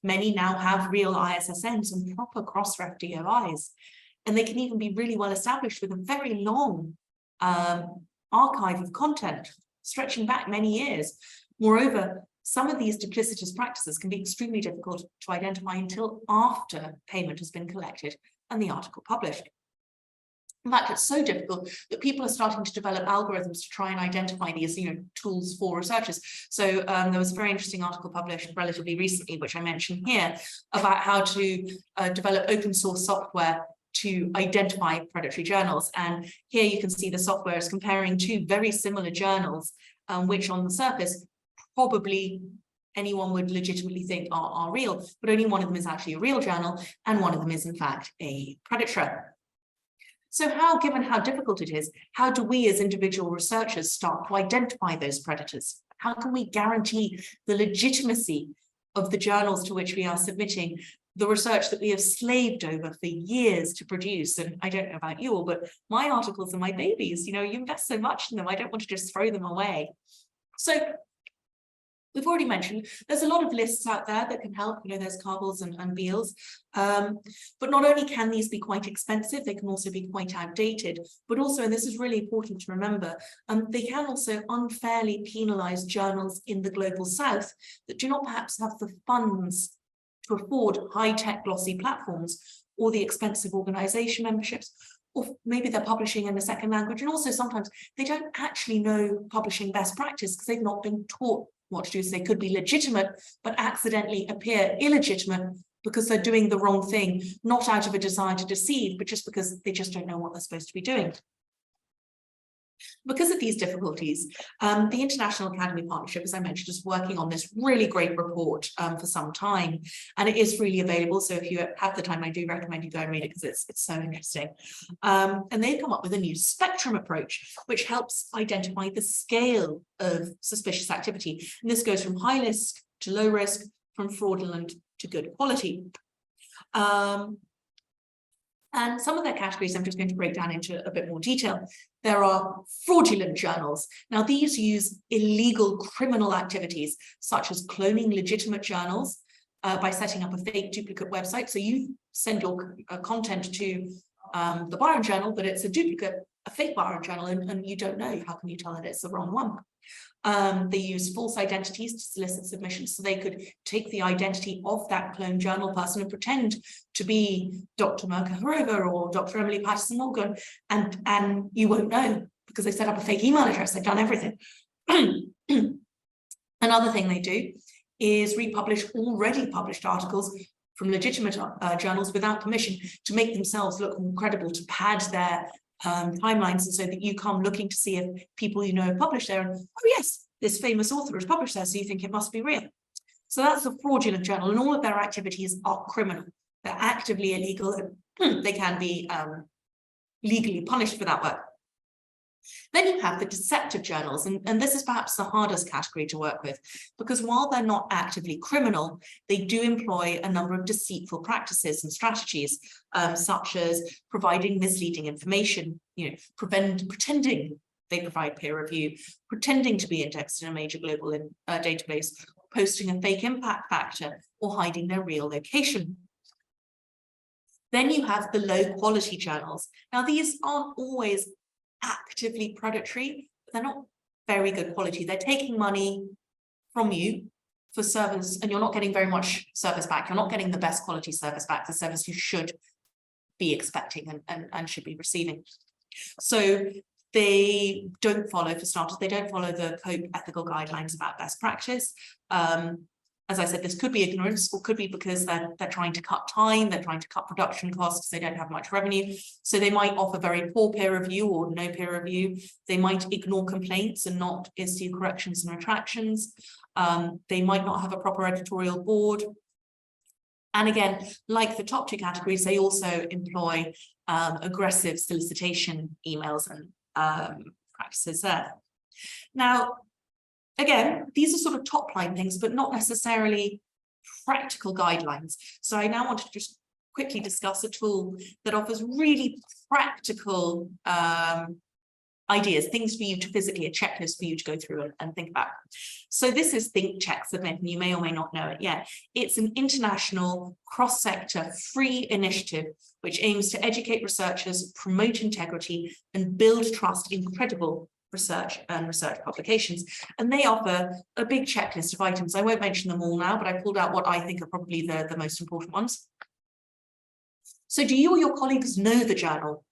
Many now have real ISSNs and proper cross-ref DOIs, and they can even be really well established with a very long archive of content, stretching back many years. Moreover, some of these duplicitous practices can be extremely difficult to identify until after payment has been collected and the article published. In fact, it's so difficult that people are starting to develop algorithms to try and identify these, tools for researchers. So there was a very interesting article published relatively recently, which I mentioned here, about how to develop open source software to identify predatory journals. And here you can see the software is comparing 2 very similar journals, which on the surface, probably anyone would legitimately think are real, but only one of them is actually a real journal, and one of them is in fact a predator. So given how difficult it is, how do we as individual researchers start to identify those predators? How can we guarantee the legitimacy of the journals to which we are submitting the research that we have slaved over for years to produce? And I don't know about you all, but my articles are my babies. You invest so much in them, I don't want to just throw them away. So we've already mentioned there's a lot of lists out there that can help. There's Carbels and Beals. But not only can these be quite expensive, they can also be quite outdated. But also, and this is really important to remember, they can also unfairly penalize journals in the global south that do not perhaps have the funds to afford high-tech glossy platforms or the expensive organization memberships, or maybe they're publishing in a second language. And also sometimes they don't actually know publishing best practice because they've not been taught what to do. So they could be legitimate, but accidentally appear illegitimate because they're doing the wrong thing, not out of a desire to deceive, but just because they just don't know what they're supposed to be doing. Because of these difficulties, the International Academy Partnership, as I mentioned, is working on this really great report for some time, and it is freely available. So if you have the time, I do recommend you go and read it because it's so interesting. And they've come up with a new spectrum approach, which helps identify the scale of suspicious activity. And this goes from high risk to low risk, from fraudulent to good quality. And some of their categories I'm just going to break down into a bit more detail. There are fraudulent journals. Now, these use illegal criminal activities, such as cloning legitimate journals by setting up a fake duplicate website. So you send your content to the Byron Journal, but it's a duplicate, a fake Byron Journal, and you don't know. How can you tell that it's the wrong one? They use false identities to solicit submissions, so they could take the identity of that clone journal person and pretend to be Dr. Mirka Harova or Dr. Emily Patterson-Morgan, and you won't know because they set up a fake email address. They've done everything. Another thing they do is republish already published articles from legitimate journals without permission to make themselves look more credible, to pad their timelines, and so that you come looking to see if people you know have published there, and oh yes, this famous author has published there, so you think it must be real. So that's a fraudulent journal, and all of their activities are criminal. They're actively illegal, and they can be legally punished for that work. Then you have the deceptive journals, and this is perhaps the hardest category to work with, because while they're not actively criminal, they do employ a number of deceitful practices and strategies, such as providing misleading information, pretending they provide peer review, pretending to be indexed in a major global database, posting a fake impact factor, or hiding their real location. Then you have the low quality journals. Now, these aren't always actively predatory, but they're not very good quality. They're taking money from you for service, and you're not getting very much service back. You're not getting the best quality service back, the service you should be expecting and should be receiving. So they don't follow, for starters, they don't follow the code ethical guidelines about best practice. As I said, this could be ignorance, or could be because they're trying to cut time, they're trying to cut production costs, they don't have much revenue. So they might offer very poor peer review or no peer review. They might ignore complaints and not issue corrections and retractions. They might not have a proper editorial board. And again, like the top two categories, they also employ aggressive solicitation emails and practices there. Now, again, these are sort of top line things, but not necessarily practical guidelines. So I now want to just quickly discuss a tool that offers really practical ideas, things for you to physically, a checklist for you to go through and think about. So this is ThinkChecks, and you may or may not know it yet. It's an international cross-sector free initiative which aims to educate researchers, promote integrity, and build trust in credible research and research publications. And they offer a big checklist of items. I won't mention them all now, but I pulled out what I think are probably the most important ones. So do you or your colleagues know the journal?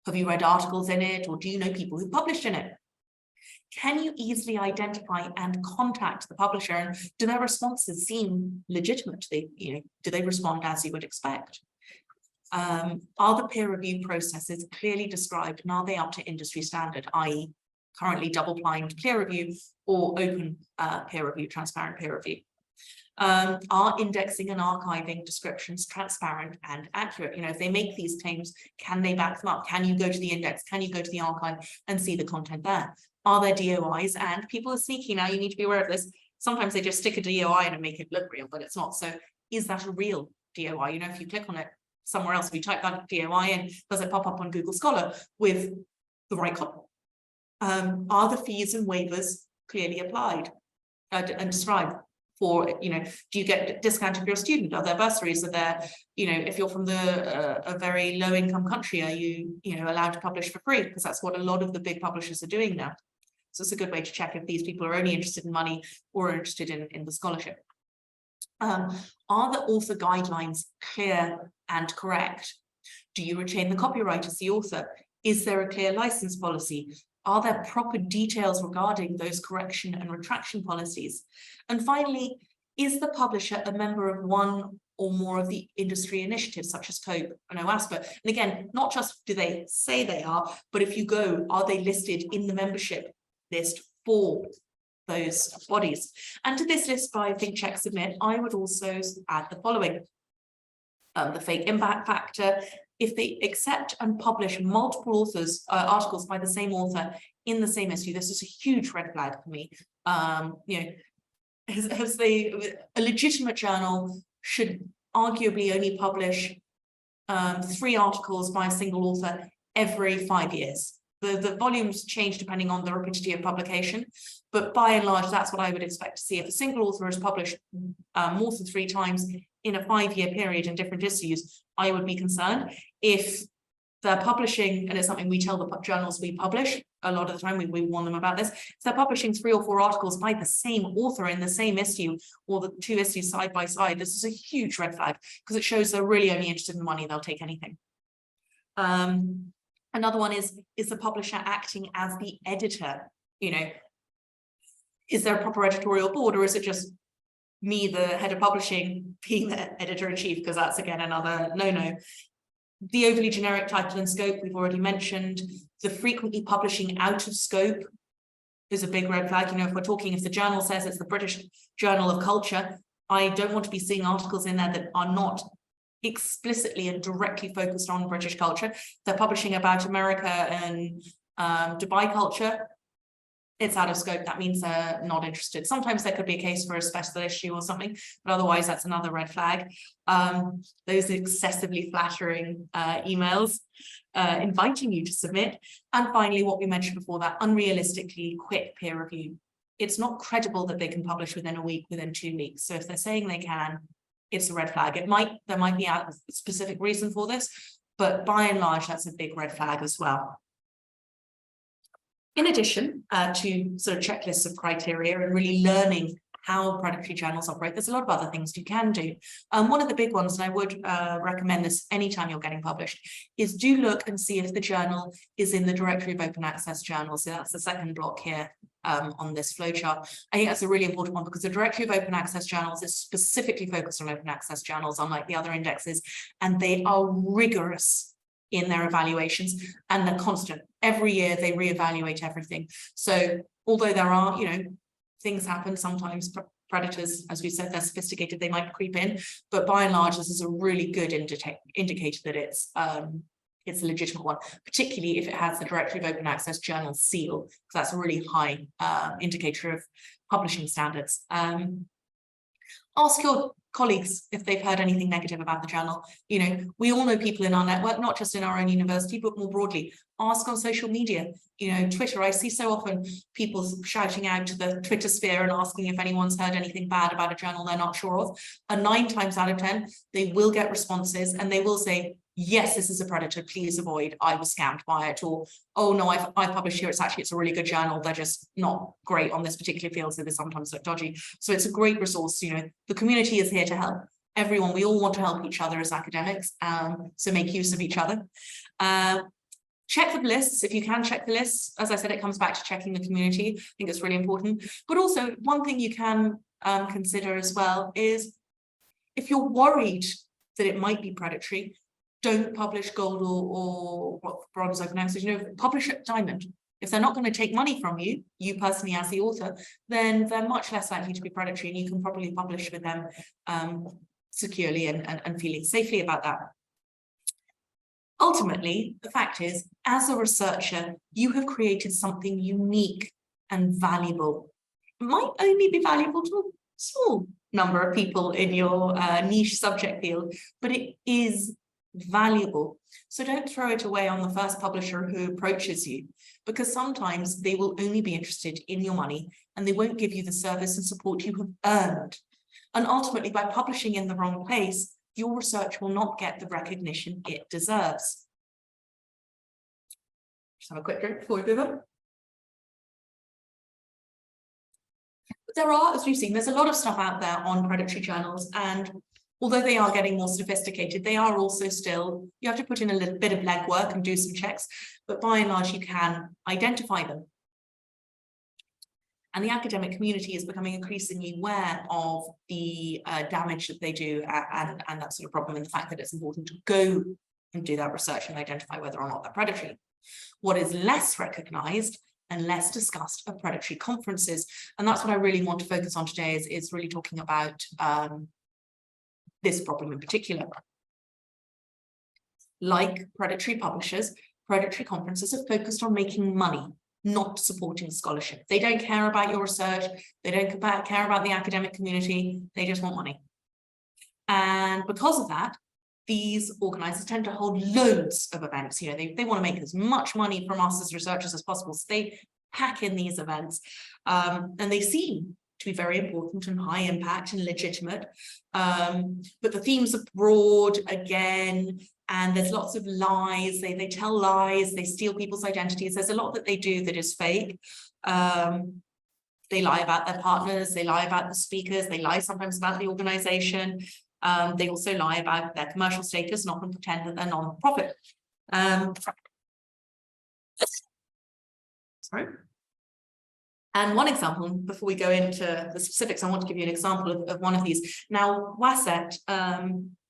Have you read articles in it, or do you know people who published in it? Can you easily identify and contact the publisher? And do their responses seem legitimate? Do they respond as you would expect? Are the peer review processes clearly described, and are they up to industry standard, i.e. currently double-blind peer review or open peer review, transparent peer review? Are indexing and archiving descriptions transparent and accurate? If they make these claims, can they back them up? Can you go to the index? Can you go to the archive and see the content there? Are there DOIs? And people are sneaky now, you need to be aware of this. Sometimes they just stick a DOI in and make it look real, but it's not. So is that a real DOI? If you click on it somewhere else, if you type that DOI in, does it pop up on Google Scholar with the right content? Are the fees and waivers clearly applied and described? For, do you get discount if you're a student? Are there bursaries? Are there, if you're from a very low income country, are you, allowed to publish for free? Because that's what a lot of the big publishers are doing now. So it's a good way to check if these people are only interested in money or are interested in the scholarship. Are the author guidelines clear and correct? Do you retain the copyright as the author? Is there a clear license policy? Are there proper details regarding those correction and retraction policies? And finally, Is the publisher a member of one or more of the industry initiatives such as COPE and OASPA? And again, not just do they say they are, but if you go, are they listed in the membership list for those bodies? And to this list by ThinkChecks Submit, I would also add the following. The fake impact factor, if they accept and publish multiple authors, articles by the same author in the same issue, this is a huge red flag for me. You know, a legitimate journal should arguably only publish 3 articles by a single author every 5 years. The volumes change depending on the rapidity of publication, but by and large, that's what I would expect to see. If a single author is published more than 3 times in a 5-year period in different issues, I would be concerned. If they're publishing, and it's something we tell the journals we publish, a lot of the time we warn them about this, if they're publishing 3 or 4 articles by the same author in the same issue, or the 2 issues side by side, this is a huge red flag, because it shows they're really only interested in money, they'll take anything. Another one is the publisher acting as the editor? You know, is there a proper editorial board, or is it just me, the head of publishing, being the editor-in-chief? Because that's, again, another no-no. The overly generic title and scope, we've already mentioned. The frequently publishing out of scope is a big red flag. You know, if the journal says it's the British Journal of Culture, I don't want to be seeing articles in there that are not explicitly and directly focused on British culture. If they're publishing about America and Dubai culture, it's out of scope. That means they're not interested. Sometimes there could be a case for a special issue or something, but otherwise that's another red flag. Those excessively flattering emails inviting you to submit. And finally, what we mentioned before, that unrealistically quick peer review. It's not credible that they can publish within a week, within 2 weeks. So if they're saying they can, it's a red flag. There might be a specific reason for this, but by and large, that's a big red flag as well. In addition to sort of checklists of criteria and really learning how predatory journals operate, there's a lot of other things you can do. One of the big ones, and I would recommend this anytime you're getting published, is do look and see if the journal is in the directory of open access journals. So that's the second block here on this flowchart. I think that's a really important one, because the directory of open access journals is specifically focused on open access journals, unlike the other indexes, and they are rigorous in their evaluations, and they're constant. Every year they reevaluate everything. So although there are, you know, things happen sometimes, predators, as we said, they're sophisticated, they might creep in, but by and large, this is a really good indicator that it's a legitimate one, particularly if it has the directory of open access journal seal, because that's a really high indicator of publishing standards. Ask your colleagues if they've heard anything negative about the journal. You know, we all know people in our network, not just in our own university, but more broadly. Ask on social media, you know, Twitter. I see so often people shouting out to the Twitter sphere and asking if anyone's heard anything bad about a journal they're not sure of. And 9 times out of 10, they will get responses and they will say, yes, this is a predator, please avoid, I was scammed by it, or, oh no, I published here, it's a really good journal, they're just not great on this particular field, so they sometimes look dodgy. So it's a great resource. You know, the community is here to help everyone. We all want to help each other as academics, so make use of each other. Check the lists, if you can check the lists. As I said, it comes back to checking the community. I think it's really important. But also, one thing you can consider as well is, if you're worried that it might be predatory, don't publish gold or bronze open access. You know, publish at diamond. If they're not going to take money from you, you personally as the author, then they're much less likely to be predatory, and you can probably publish with them securely and feeling safely about that. Ultimately, the fact is, as a researcher, you have created something unique and valuable. It might only be valuable to a small number of people in your niche subject field, but it is valuable. So don't throw it away on the first publisher who approaches you, because sometimes they will only be interested in your money and they won't give you the service and support you have earned. And ultimately, by publishing in the wrong place, your research will not get the recognition it deserves. Just have a quick drink before we move on. There are, as we've seen, there's a lot of stuff out there on predatory journals, and although they are getting more sophisticated, they are also still, you have to put in a little bit of legwork and do some checks, but by and large, you can identify them. And the academic community is becoming increasingly aware of the damage that they do and that sort of problem, and the fact that it's important to go and do that research and identify whether or not they're predatory. What is less recognized and less discussed are predatory conferences. And that's what I really want to focus on today, is really talking about this problem in particular. Like predatory publishers, predatory conferences are focused on making money, not supporting scholarship. They don't care about your research. They don't care about the academic community. They just want money. And because of that, these organizers tend to hold loads of events. You know, they want to make as much money from us as researchers as possible. So they pack in these events, and they seem to be very important and high impact and legitimate. But the themes are broad again, and there's lots of lies. They tell lies, they steal people's identities. There's a lot that they do that is fake. They lie about their partners, they lie about the speakers, they lie sometimes about the organization. They also lie about their commercial status and often pretend that they're non-profit. Sorry. And one example, before we go into the specifics, I want to give you an example of one of these. Now, WASET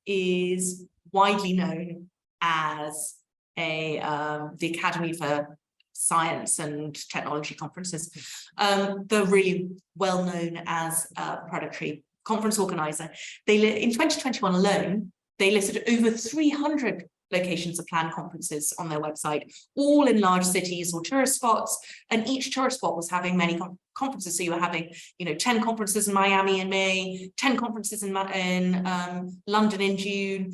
is widely known as the Academy for Science and Technology Conferences. They're really well known as a predatory conference organizer. In 2021 alone, they listed over 300 locations of planned conferences on their website, all in large cities or tourist spots, and each tourist spot was having many conferences. So you were having, 10 conferences in Miami in May, 10 conferences in London in June.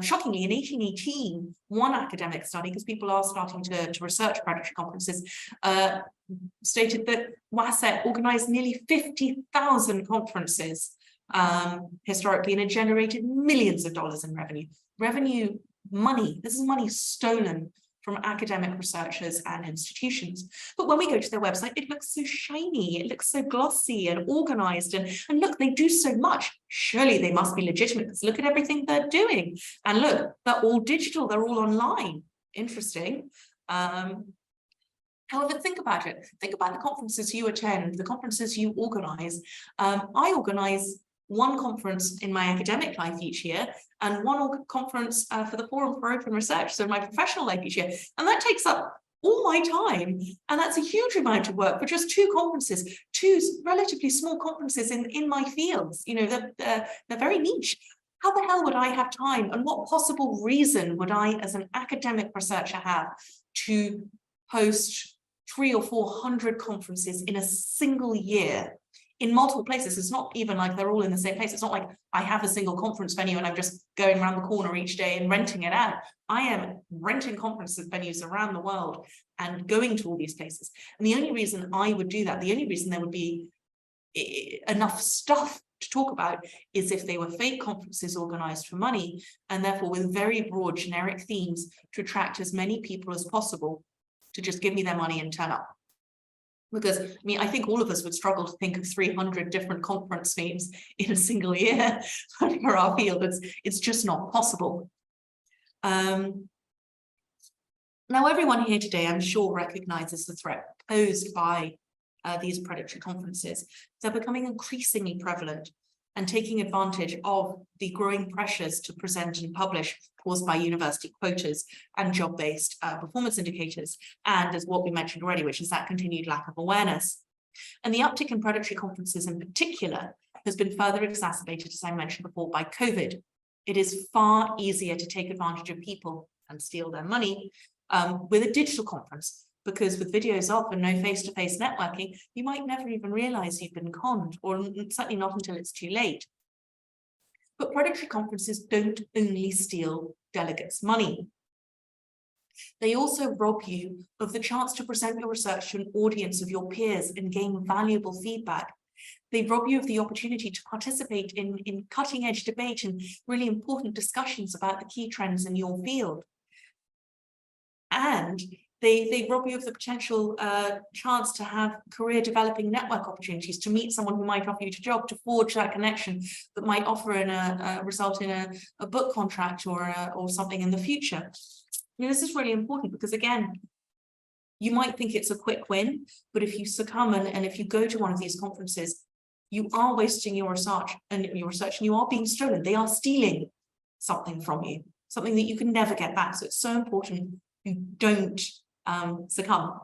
Shockingly, in 1818, one academic study, because people are starting to research predatory conferences, stated that WASET organized nearly 50,000 conferences historically, and it generated millions of dollars in revenue. Money. This is money stolen from academic researchers and institutions. But when we go to their website, it looks so shiny, it looks so glossy and organized, and look, they do so much. Surely they must be legitimate, because look at everything they're doing. And look, they're all digital, they're all online. Interesting. However, think about it. Think about the conferences you attend, the conferences you organize. I organize one conference in my academic life each year, and one conference for the Forum for Open Research, so my professional life each year. And that takes up all my time. And that's a huge amount of work for just two conferences, two relatively small conferences in my fields. They're very niche. How the hell would I have time? And what possible reason would I, as an academic researcher, have to host 300 or 400 conferences in a single year? In multiple places. It's not even like they're all in the same place. It's not like I have a single conference venue and I'm just going around the corner each day and renting it out. I am renting conferences venues around the world and going to all these places. And the only reason I would do that, the only reason there would be enough stuff to talk about, is if they were fake conferences organized for money, and therefore with very broad generic themes to attract as many people as possible to just give me their money and turn up. Because, I think all of us would struggle to think of 300 different conference themes in a single year for our field. It's just not possible. Now, everyone here today, I'm sure, recognizes the threat posed by these predatory conferences. They're becoming increasingly prevalent and taking advantage of the growing pressures to present and publish caused by university quotas and job-based performance indicators, and as what we mentioned already, which is that continued lack of awareness. And the uptick in predatory conferences in particular has been further exacerbated, as I mentioned before, by COVID. It is far easier to take advantage of people and steal their money with a digital conference, because with videos off and no face-to-face networking, you might never even realize you've been conned, or certainly not until it's too late. But predatory conferences don't only steal delegates' money. They also rob you of the chance to present your research to an audience of your peers and gain valuable feedback. They rob you of the opportunity to participate in cutting-edge debate and really important discussions about the key trends in your field. And they rob you of the potential chance to have career developing network opportunities, to meet someone who might offer you a job, to forge that connection that might offer result in a book contract or something in the future. This is really important, because again, You might think it's a quick win, but if you succumb and if you go to one of these conferences, you are wasting your research and you are being stolen. They are stealing something from you, something that you can never get back. So it's so important you don't succumb.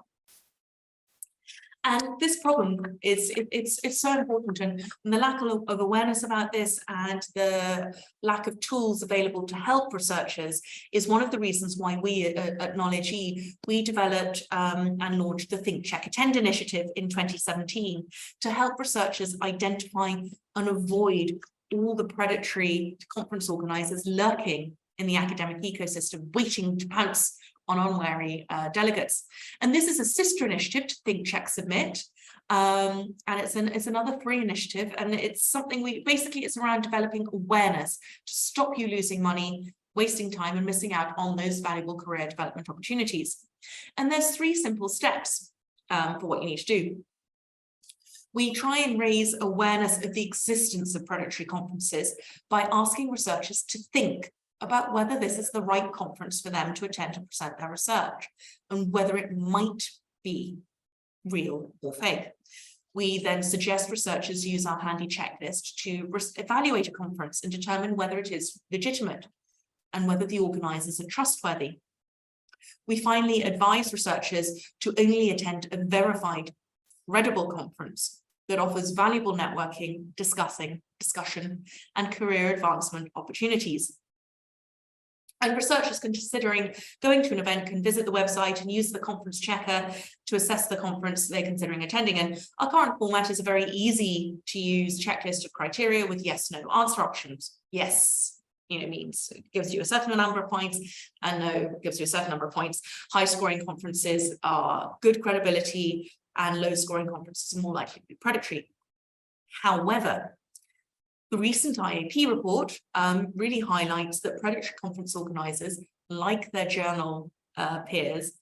And this problem is it's so important, and the lack of awareness about this and the lack of tools available to help researchers is one of the reasons why we at Knowledge E, we developed and launched the ThinkCheck Attend initiative in 2017 to help researchers identify and avoid all the predatory conference organisers lurking in the academic ecosystem, waiting to pounce on unwary delegates. And this is a sister initiative to ThinkChecks Submit, and it's another free initiative, and it's something it's around developing awareness to stop you losing money, wasting time and missing out on those valuable career development opportunities. And there's 3 simple steps for what you need to do. We try and raise awareness of the existence of predatory conferences by asking researchers to think about whether this is the right conference for them to attend to present their research and whether it might be real or fake. We then suggest researchers use our handy checklist to evaluate a conference and determine whether it is legitimate and whether the organisers are trustworthy. We finally advise researchers to only attend a verified, credible conference that offers valuable networking, discussion, and career advancement opportunities. And researchers considering going to an event can visit the website and use the conference checker to assess the conference they're considering attending. And our current format is a very easy to use checklist of criteria with yes, no answer options. Yes, means it gives you a certain number of points, and no gives you a certain number of points. High scoring conferences are good credibility, and low scoring conferences are more likely to be predatory. However, the recent IAP report really highlights that predatory conference organisers, like their journal peers,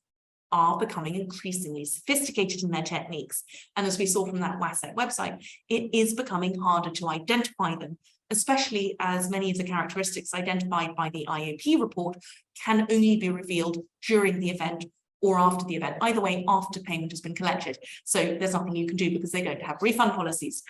are becoming increasingly sophisticated in their techniques. And as we saw from that WASEC website, it is becoming harder to identify them, especially as many of the characteristics identified by the IAP report can only be revealed during the event or after the event, either way, after payment has been collected. So there's nothing you can do because they don't have refund policies.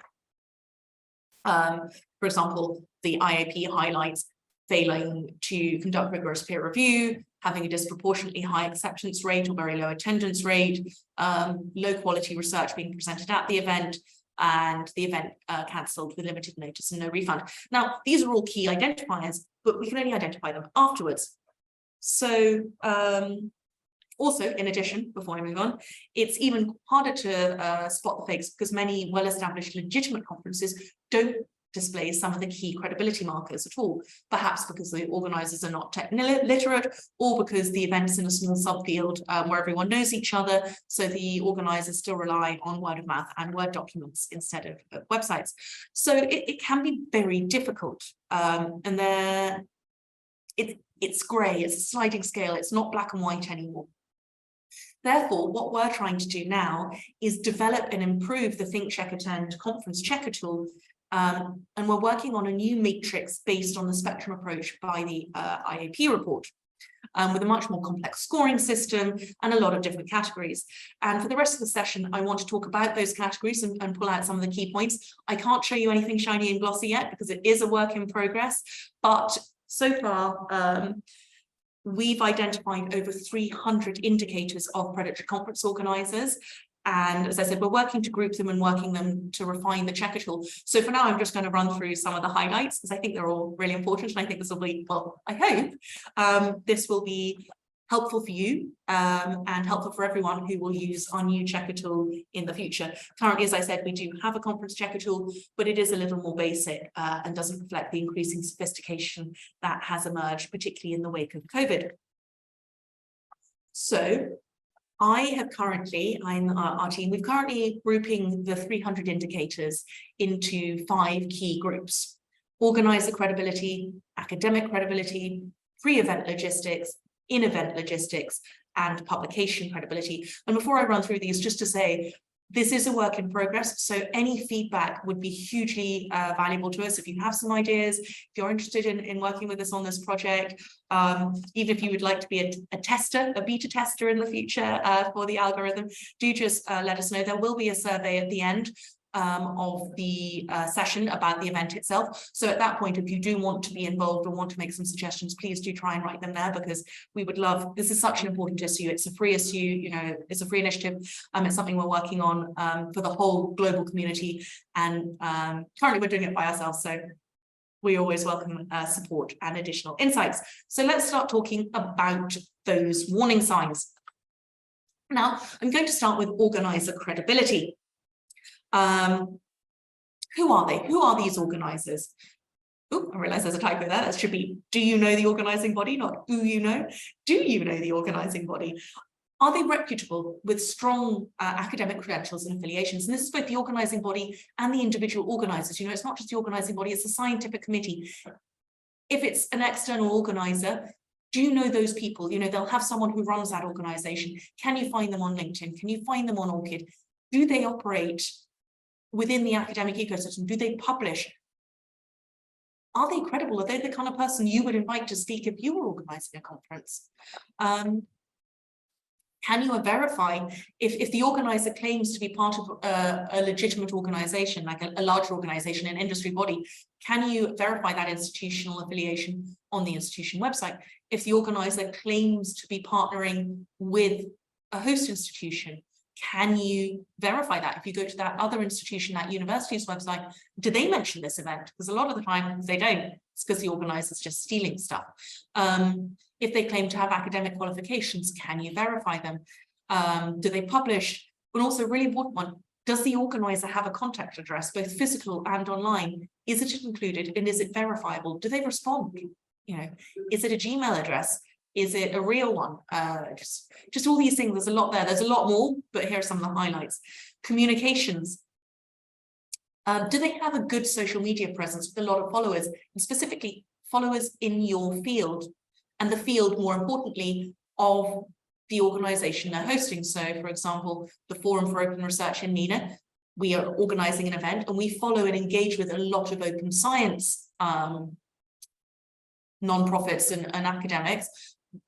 For example, the IAP highlights failing to conduct rigorous peer review, having a disproportionately high acceptance rate or very low attendance rate, low quality research being presented at the event, and the event cancelled with limited notice and no refund. Now, these are all key identifiers, but we can only identify them afterwards. So also, in addition, before I move on, it's even harder to spot the fakes because many well-established legitimate conferences don't display some of the key credibility markers at all, perhaps because the organisers are not tech literate, or because the event is in a small subfield where everyone knows each other, so the organisers still rely on word of mouth and Word documents instead of websites. So it can be very difficult, and it's grey, it's a sliding scale, it's not black and white anymore. Therefore, what we're trying to do now is develop and improve the ThinkCheck Attend conference checker tool, and we're working on a new matrix based on the spectrum approach by the IAP report, with a much more complex scoring system and a lot of different categories. And for the rest of the session, I want to talk about those categories and pull out some of the key points. I can't show you anything shiny and glossy yet because it is a work in progress, but so far, we've identified over 300 indicators of predatory conference organisers. And as I said, we're working to group them and working them to refine the checker tool. So for now, I'm just going to run through some of the highlights because I think they're all really important. And I think this will be, well, I hope this will be helpful for you and helpful for everyone who will use our new checker tool in the future. Currently, as I said, we do have a conference checker tool, but it is a little more basic and doesn't reflect the increasing sophistication that has emerged, particularly in the wake of COVID. So I have currently, our team, we're currently grouping the 300 indicators into 5 key groups: organizer credibility, academic credibility, pre-event logistics, in-event logistics, and publication credibility. And before I run through these, just to say, This is a work in progress, so any feedback would be hugely valuable to us. If you have some ideas, if you're interested in working with us on this project, even if you would like to be a tester, a beta tester in the future for the algorithm, do just let us know. There will be a survey at the end of the session about the event itself. So at that point, if you do want to be involved or want to make some suggestions, please do try and write them there, because we would love, this is such an important issue. It's a free issue, you know, it's a free initiative. It's something we're working on for the whole global community, and currently we're doing it by ourselves. So we always welcome support and additional insights. So let's start talking about those warning signs. Now, I'm going to start with organizer credibility. Who are they? Who are these organisers? Oh, I realize there's a typo there. That should be, do you know the organising body, not who you know? Do you know the organising body? Are they reputable with strong academic credentials and affiliations? And this is both the organising body and the individual organisers. You know, it's not just the organising body, it's a scientific committee. If it's an external organiser, do you know those people? You know, they'll have someone who runs that organisation. Can you find them on LinkedIn? Can you find them on ORCID? Do they operate within the academic ecosystem? Do they publish? Are they credible? Are they the kind of person you would invite to speak if you were organising a conference? Can you verify if the organizer claims to be part of a legitimate organization, like a larger organization, an industry body? Can you verify that institutional affiliation on the institution website? If the organizer claims to be partnering with a host institution, can you verify that? If you go to that other institution, that university's website, do they mention this event? Because a lot of the time they don't. It's because the organizer's just stealing stuff. If they claim to have academic qualifications, can you verify them? Do they publish? But also, really important one, does the organizer have a contact address, both physical and online? Is it included and is it verifiable? Do they respond? You know, is it a Gmail address? Is it a real one? Just all these things. There's a lot there. There's a lot more, but here are some of the highlights. Communications. Do they have a good social media presence with a lot of followers, and specifically followers in your field, and the field, more importantly, of the organization they're hosting? So, for example, the Forum for Open Research in Mina, we are organizing an event and we follow and engage with a lot of open science non-profits and academics.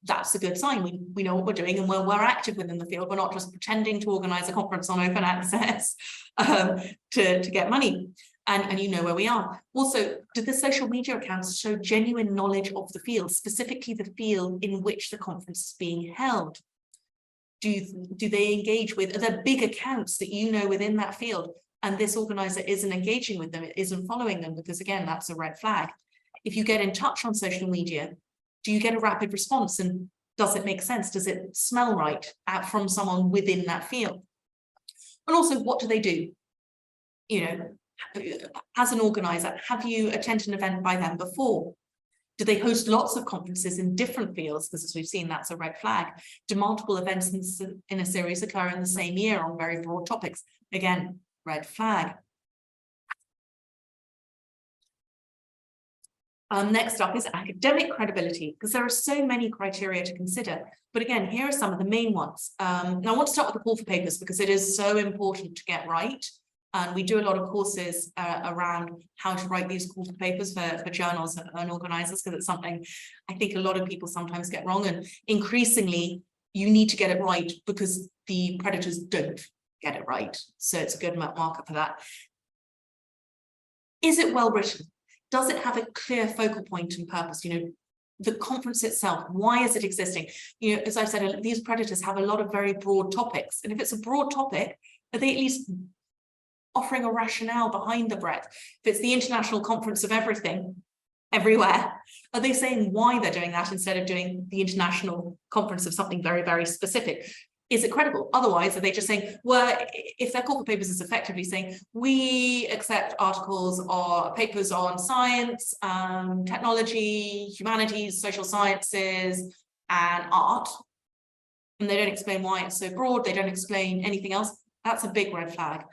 That's a good sign. We know what we're doing and we're active within the field. We're not just pretending to organize a conference on open access to get money. And you know where we are. Also, do the social media accounts show genuine knowledge of the field, specifically the field in which the conference is being held? Do they engage with, are there big accounts that you know within that field, and this organizer isn't engaging with them, it isn't following them? Because again, that's a red flag. If you get in touch on social media, do you get a rapid response, and does it make sense? Does it smell right from someone within that field? And also, what do they do? You know, as an organizer, have you attended an event by them before? Do they host lots of conferences in different fields? Because as we've seen, that's a red flag. Do multiple events in a series occur in the same year on very broad topics? Again, red flag. Next up is academic credibility, because there are so many criteria to consider. But again, here are some of the main ones. Now, I want to start with the call for papers, because it is so important to get right. And we do a lot of courses around how to write these call for papers for journals and organizers, because it's something I think a lot of people sometimes get wrong. And increasingly, you need to get it right because the predators don't get it right. So it's a good marker for that. Is it well written? Does it have a clear focal point and purpose? You know, the conference itself, why is it existing? You know, as I said, these predators have a lot of very broad topics. And if it's a broad topic, are they at least offering a rationale behind the breadth? If it's the International Conference of Everything, everywhere, are they saying why they're doing that instead of doing the International Conference of something very, very specific? Is it credible? Otherwise, are they just saying, well, if their call for papers is effectively saying, we accept articles or papers on science, technology, humanities, social sciences, and art, and they don't explain why it's so broad, they don't explain anything else, that's a big red flag.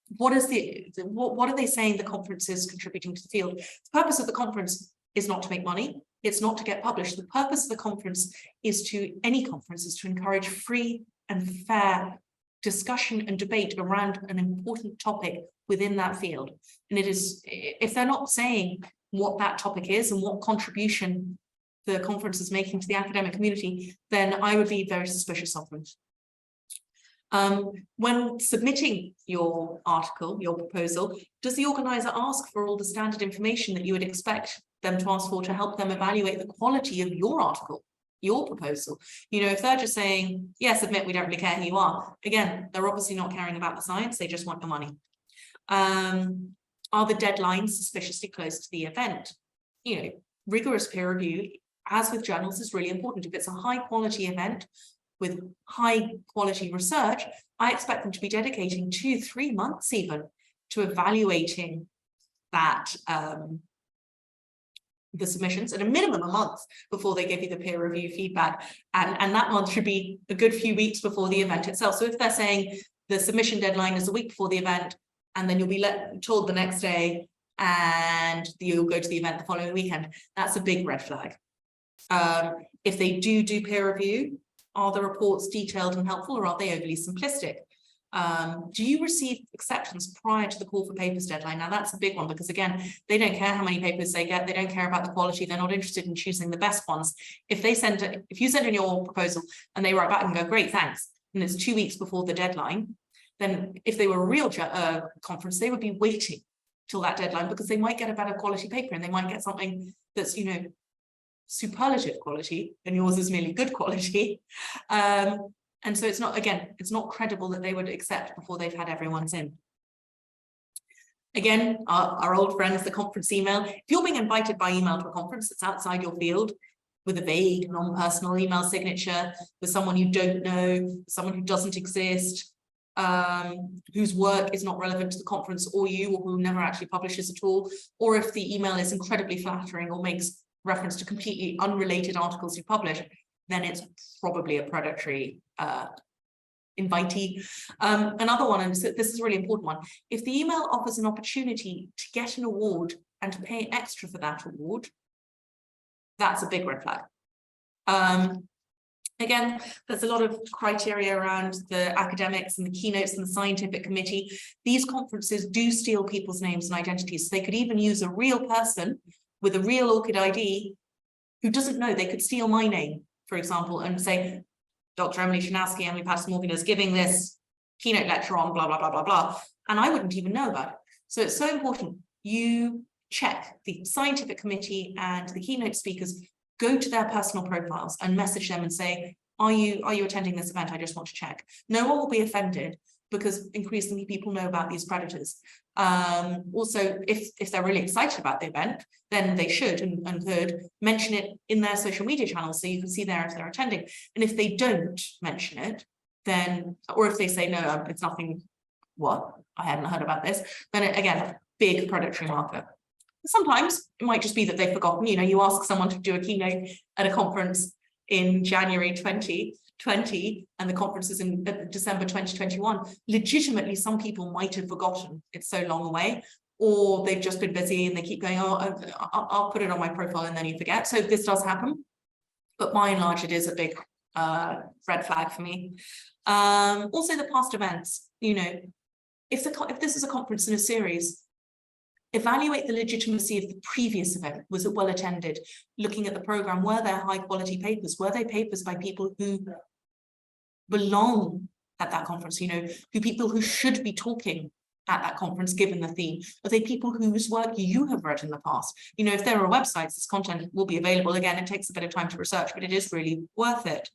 What are they saying the conference is contributing to the field? The purpose of the conference is not to make money. It's not to get published. The purpose of the conference is any conference is to encourage free and fair discussion and debate around an important topic within that field. And it is, if they're not saying what that topic is and what contribution the conference is making to the academic community, then I would be very suspicious of them. When submitting your article, your proposal, does the organizer ask for all the standard information that you would expect them to ask for to help them evaluate the quality of your article, your proposal? You know, if they're just saying, yes, admit, we don't really care who you are, again, they're obviously not caring about the science, they just want the money. Are the deadlines suspiciously close to the event? You know, rigorous peer review, as with journals, is really important. If it's a high quality event with high quality research, I expect them to be dedicating 2-3 months even to evaluating that, the submissions, at a minimum a month before they give you the peer review feedback. And that month should be a good few weeks before the event itself. So if they're saying the submission deadline is a week before the event, and then you'll be told the next day, and you'll go to the event the following weekend, that's a big red flag. If they do peer review, are the reports detailed and helpful, or are they overly simplistic? Do you receive exceptions prior to the call for papers deadline? Now that's a big one, because again, they don't care how many papers they get, they don't care about the quality, they're not interested in choosing the best ones. If you send in your proposal and they write back and go, great, thanks, and it's 2 weeks before the deadline, then if they were a real conference, they would be waiting till that deadline, because they might get a better quality paper and they might get something that's, you know, superlative quality, and yours is merely good quality. And so it's not, again, it's not credible that they would accept before they've had everyone's in. Again, our old friends, the conference email. If you're being invited by email to a conference that's outside your field, with a vague, non-personal email signature, with someone you don't know, someone who doesn't exist, whose work is not relevant to the conference or you, or who never actually publishes at all, or if the email is incredibly flattering or makes reference to completely unrelated articles you publish, then it's probably a predatory invitee. Another one, and this is a really important one, if the email offers an opportunity to get an award and to pay extra for that award, that's a big red flag. Again, there's a lot of criteria around the academics and the keynotes and the scientific committee. These conferences do steal people's names and identities. So they could even use a real person with a real ORCID ID who doesn't know. They could steal my name, for example, and say, Dr. Emily Shanowski, Emily Patterson-Morgan is giving this keynote lecture on blah, blah, blah, blah, blah. And I wouldn't even know about it. So it's so important you check the scientific committee and the keynote speakers, go to their personal profiles and message them and say, are you attending this event? I just want to check. No one will be offended, because increasingly people know about these predators. Also, if they're really excited about the event, then they should and could mention it in their social media channels, so you can see there if they're attending. And if they don't mention it, then, or if they say, no, it's nothing, what? I hadn't heard about this, then again, big predatory marker. Sometimes it might just be that they've forgotten. You know, you ask someone to do a keynote at a conference in January 2020 and the conference is in December 2021. Legitimately, some people might have forgotten, it's so long away, or they've just been busy and they keep going, oh, I'll put it on my profile, and then you forget. So this does happen, but by and large, it is a big red flag for me. Also, the past events. You know, if this is a conference in a series, evaluate the legitimacy of the previous event. Was it well attended? Looking at the program, were there high quality papers? Were they papers by people who belong at that conference? You know, people who should be talking at that conference, given the theme? Are they people whose work you have read in the past? You know, if there are websites, this content will be available. Again, it takes a bit of time to research, but it is really worth it.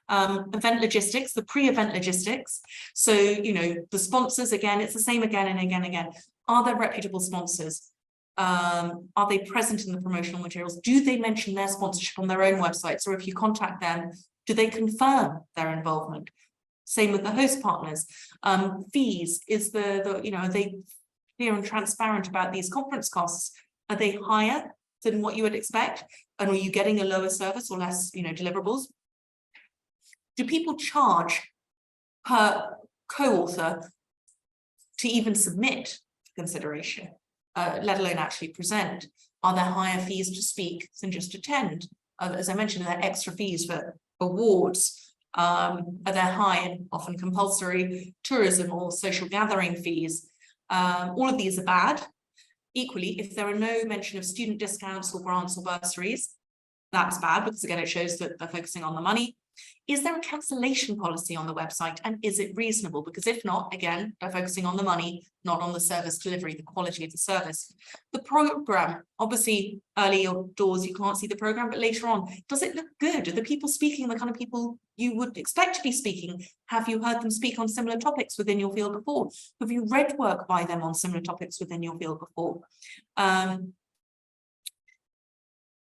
Event logistics, the pre-event logistics. So, you know, the sponsors, again, it's the same again and again and again. Are there reputable sponsors? Are they present in the promotional materials? Do they mention their sponsorship on their own websites? Or if you contact them, do they confirm their involvement? Same with the host partners. Fees, is you know, are they clear and transparent about these conference costs? Are they higher than what you would expect? And are you getting a lower service or less, you know, deliverables? Do people charge per co-author to even submit consideration, let alone actually present? Are there higher fees to speak than just attend? As I mentioned, are there extra fees for awards? Are there high and often compulsory tourism or social gathering fees? All of these are bad. Equally, if there are no mention of student discounts or grants or bursaries, that's bad because again, it shows that they're focusing on the money. Is there a cancellation policy on the website and is it reasonable? Because if not, again, they're focusing on the money, not on the service delivery, the quality of the service. The program, obviously early doors, you can't see the program, but later on, does it look good? Are the people speaking the kind of people you would expect to be speaking? Have you heard them speak on similar topics within your field before? Have you read work by them on similar topics within your field before?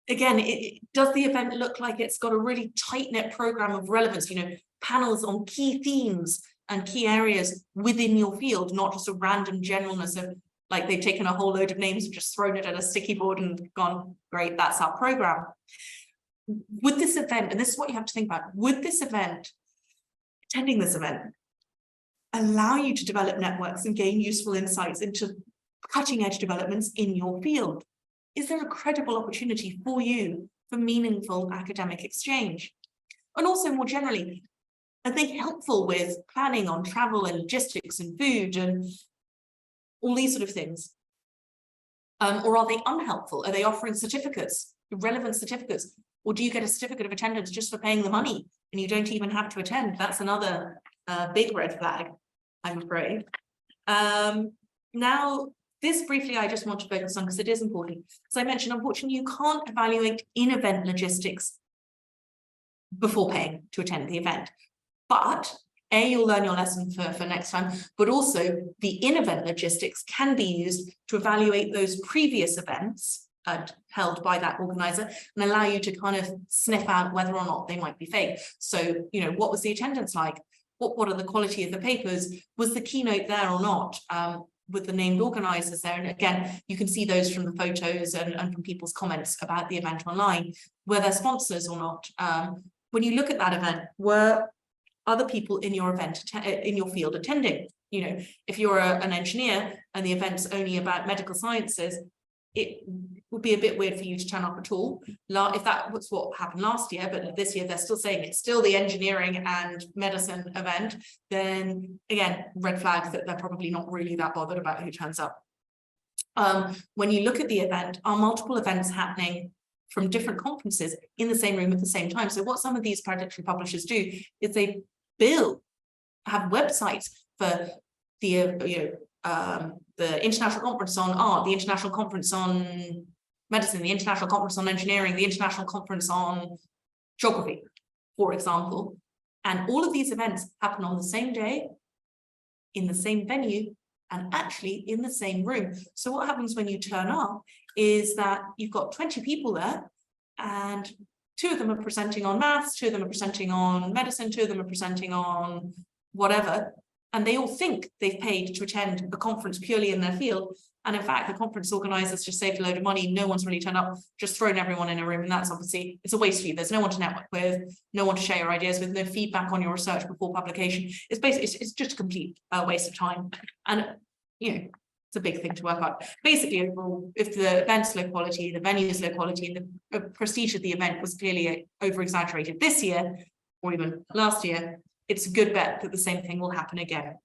Again, does the event look like it's got a really tight-knit program of relevance, you know, panels on key themes and key areas within your field, not just a random generalness of like they've taken a whole load of names and just thrown it at a sticky board and gone, great, that's our program. Would this event, and this is what you have to think about, would this event, attending this event, allow you to develop networks and gain useful insights into cutting-edge developments in your field? Is there a credible opportunity for you for meaningful academic exchange? And also more generally, are they helpful with planning on travel and logistics and food and all these sort of things? Or are they unhelpful? Are they offering certificates, relevant certificates? Or do you get a certificate of attendance just for paying the money and you don't even have to attend? That's another big red flag, I'm afraid. Now, this briefly, I just want to focus on because it is important. As I mentioned, unfortunately, you can't evaluate in-event logistics before paying to attend the event. But A, you'll learn your lesson for next time, but also the in-event logistics can be used to evaluate those previous events held by that organizer and allow you to kind of sniff out whether or not they might be fake. So, you know, what was the attendance like? What are the quality of the papers? Was the keynote there or not? With the named organisers there, and again, you can see those from the photos and from people's comments about the event online. Were there sponsors or not? When you look at that event, were other people in your event, in your field attending? You know, if you're an engineer and the event's only about medical sciences, it would be a bit weird for you to turn up at all. If that was what happened last year, but this year they're still saying it's still the engineering and medicine event, then again, red flags that they're probably not really that bothered about who turns up. When you look at the event, are multiple events happening from different conferences in the same room at the same time? So what some of these predatory publishers do is they have websites for the International Conference on Art, the International Conference on Medicine, the International Conference on Engineering, the International Conference on Geography, for example. And all of these events happen on the same day, in the same venue, and actually in the same room. So what happens when you turn up is that you've got 20 people there, and 2 of them are presenting on maths, 2 of them are presenting on medicine, 2 of them are presenting on whatever. And they all think they've paid to attend a conference purely in their field. And in fact, the conference organizers just saved a load of money. No one's really turned up, just thrown everyone in a room. And that's obviously, it's a waste for you. There's no one to network with, no one to share your ideas with, no feedback on your research before publication. It's basically, it's just a complete waste of time. And, you know, it's a big thing to work on. Basically, overall, if the event's low quality, the venue is low quality, and the prestige of the event was clearly over-exaggerated this year, or even last year, it's a good bet that the same thing will happen again.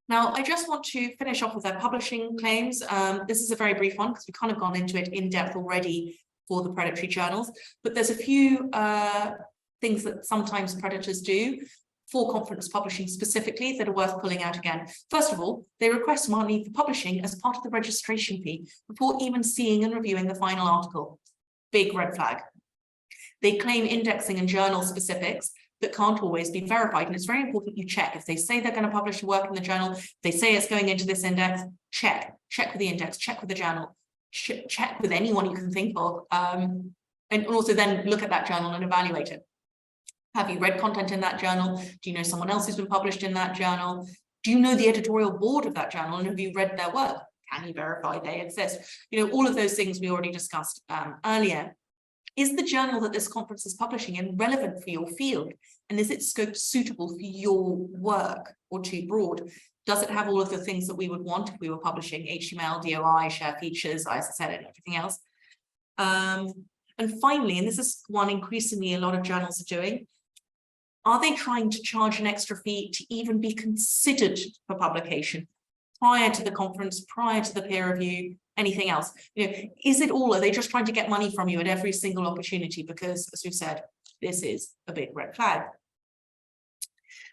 Now, I just want to finish off with their publishing claims. This is a very brief one because we've kind of gone into it in depth already for the predatory journals, but there's a few things that sometimes predators do for conference publishing specifically that are worth pulling out again. First of all, they request money for publishing as part of the registration fee before even seeing and reviewing the final article. Big red flag. They claim indexing and journal specifics that can't always be verified. And it's very important you check. If they say they're going to publish your work in the journal, if they say it's going into this index, check with the index, check with the journal, check with anyone you can think of. And also then look at that journal and evaluate it. Have you read content in that journal? Do you know someone else who's been published in that journal? Do you know the editorial board of that journal? And have you read their work? Can you verify they exist? You know, all of those things we already discussed earlier. Is the journal that this conference is publishing in relevant for your field? And is its scope suitable for your work or too broad? Does it have all of the things that we would want if we were publishing HTML, DOI, share features, ISSN, and everything else? And finally, and this is one increasingly a lot of journals are doing, Are they trying to charge an extra fee to even be considered for publication prior to the conference, prior to the peer review, anything else? Is it all, are they just trying to get money from you at every single opportunity? Because, as we've said, this is a big red flag.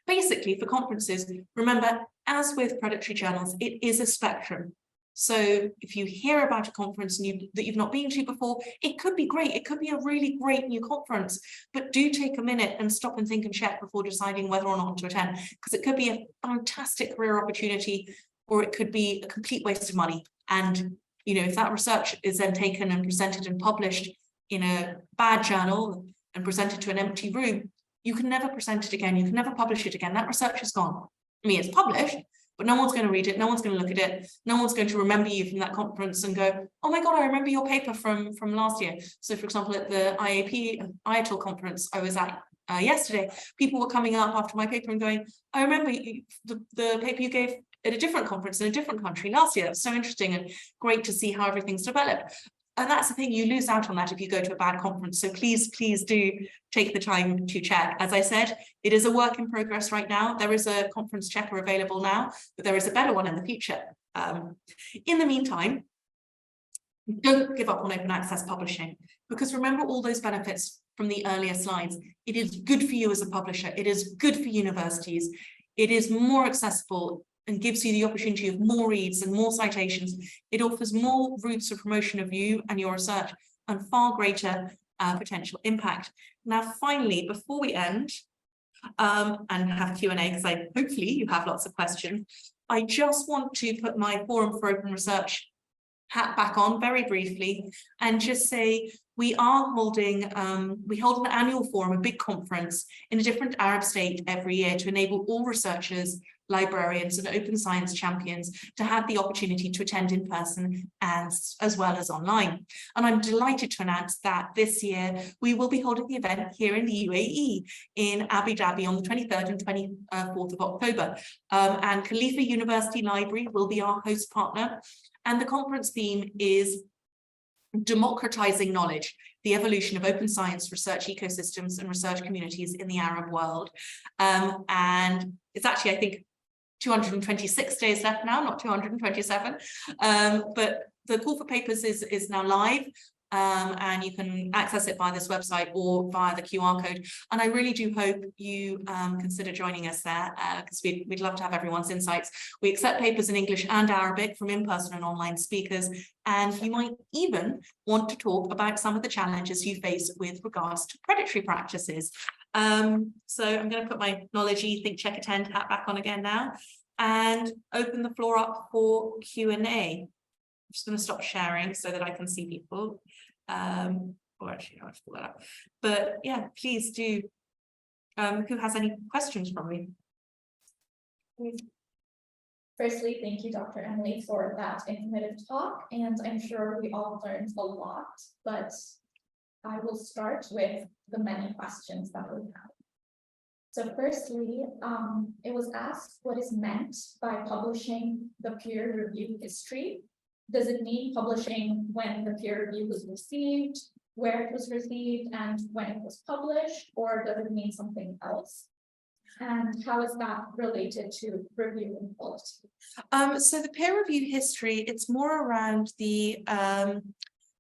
Basically, for conferences, remember, as with predatory journals, it is a spectrum. So if you hear about a conference that you've not been to before, it could be great. It could be a really great new conference, but do take a minute and stop and think and check before deciding whether or not to attend, because it could be a fantastic career opportunity, or it could be a complete waste of money. And, if that research is then taken and presented and published in a bad journal and presented to an empty room, you can never present it again. You can never publish it again. That research is gone. I mean, it's published, but no one's going to read it. No one's going to look at it. No one's going to remember you from that conference and go, oh my God, I remember your paper from last year. So for example, at the IATL conference I was at yesterday, people were coming up after my paper and going, I remember the paper you gave at a different conference in a different country last year. That's so interesting and great to see how everything's developed. And that's the thing, you lose out on that if you go to a bad conference. So please do take the time to check. As I said, it is a work in progress right now. There is a conference checker available now, but there is a better one in the future. In the meantime, don't give up on open access publishing, because remember all those benefits from the earlier slides. It is good for you as a publisher. It is good for universities. It is more accessible and gives you the opportunity of more reads and more citations. It offers more routes of promotion of you and your research and far greater potential impact. Now, finally, before we end and have Q&A, because hopefully you have lots of questions, I just want to put my Forum for Open Research hat back on very briefly and just say we hold an annual forum, a big conference in a different Arab state every year to enable all researchers, librarians and open science champions to have the opportunity to attend in person as well as online. And I'm delighted to announce that this year we will be holding the event here in the UAE in Abu Dhabi on the 23rd and 24th of October. And Khalifa University Library will be our host partner. And the conference theme is democratizing knowledge, the evolution of open science research ecosystems and research communities in the Arab world. And it's actually, I think, 226 days left now, not 227. But the call for papers is now live. And you can access it via this website or via the QR code. And I really do hope you consider joining us there, because we'd love to have everyone's insights. We accept papers in English and Arabic from in-person and online speakers, and you might even want to talk about some of the challenges you face with regards to predatory practices. So I'm going to put my Knowledge-y Think Check Attend hat back on again now and open the floor up for Q&A. I'm just going to stop sharing so that I can see people. Or actually, I'll have to pull that up. But yeah, please do. Who has any questions from me? Firstly, thank you, Dr. Emily, for that informative talk. And I'm sure we all learned a lot, but I will start with the many questions that we have. So firstly, it was asked what is meant by publishing the peer review history. Does it mean publishing when the peer review was received, where it was received, and when it was published, or does it mean something else? And how is that related to review and quality? So the peer review history, it's more around the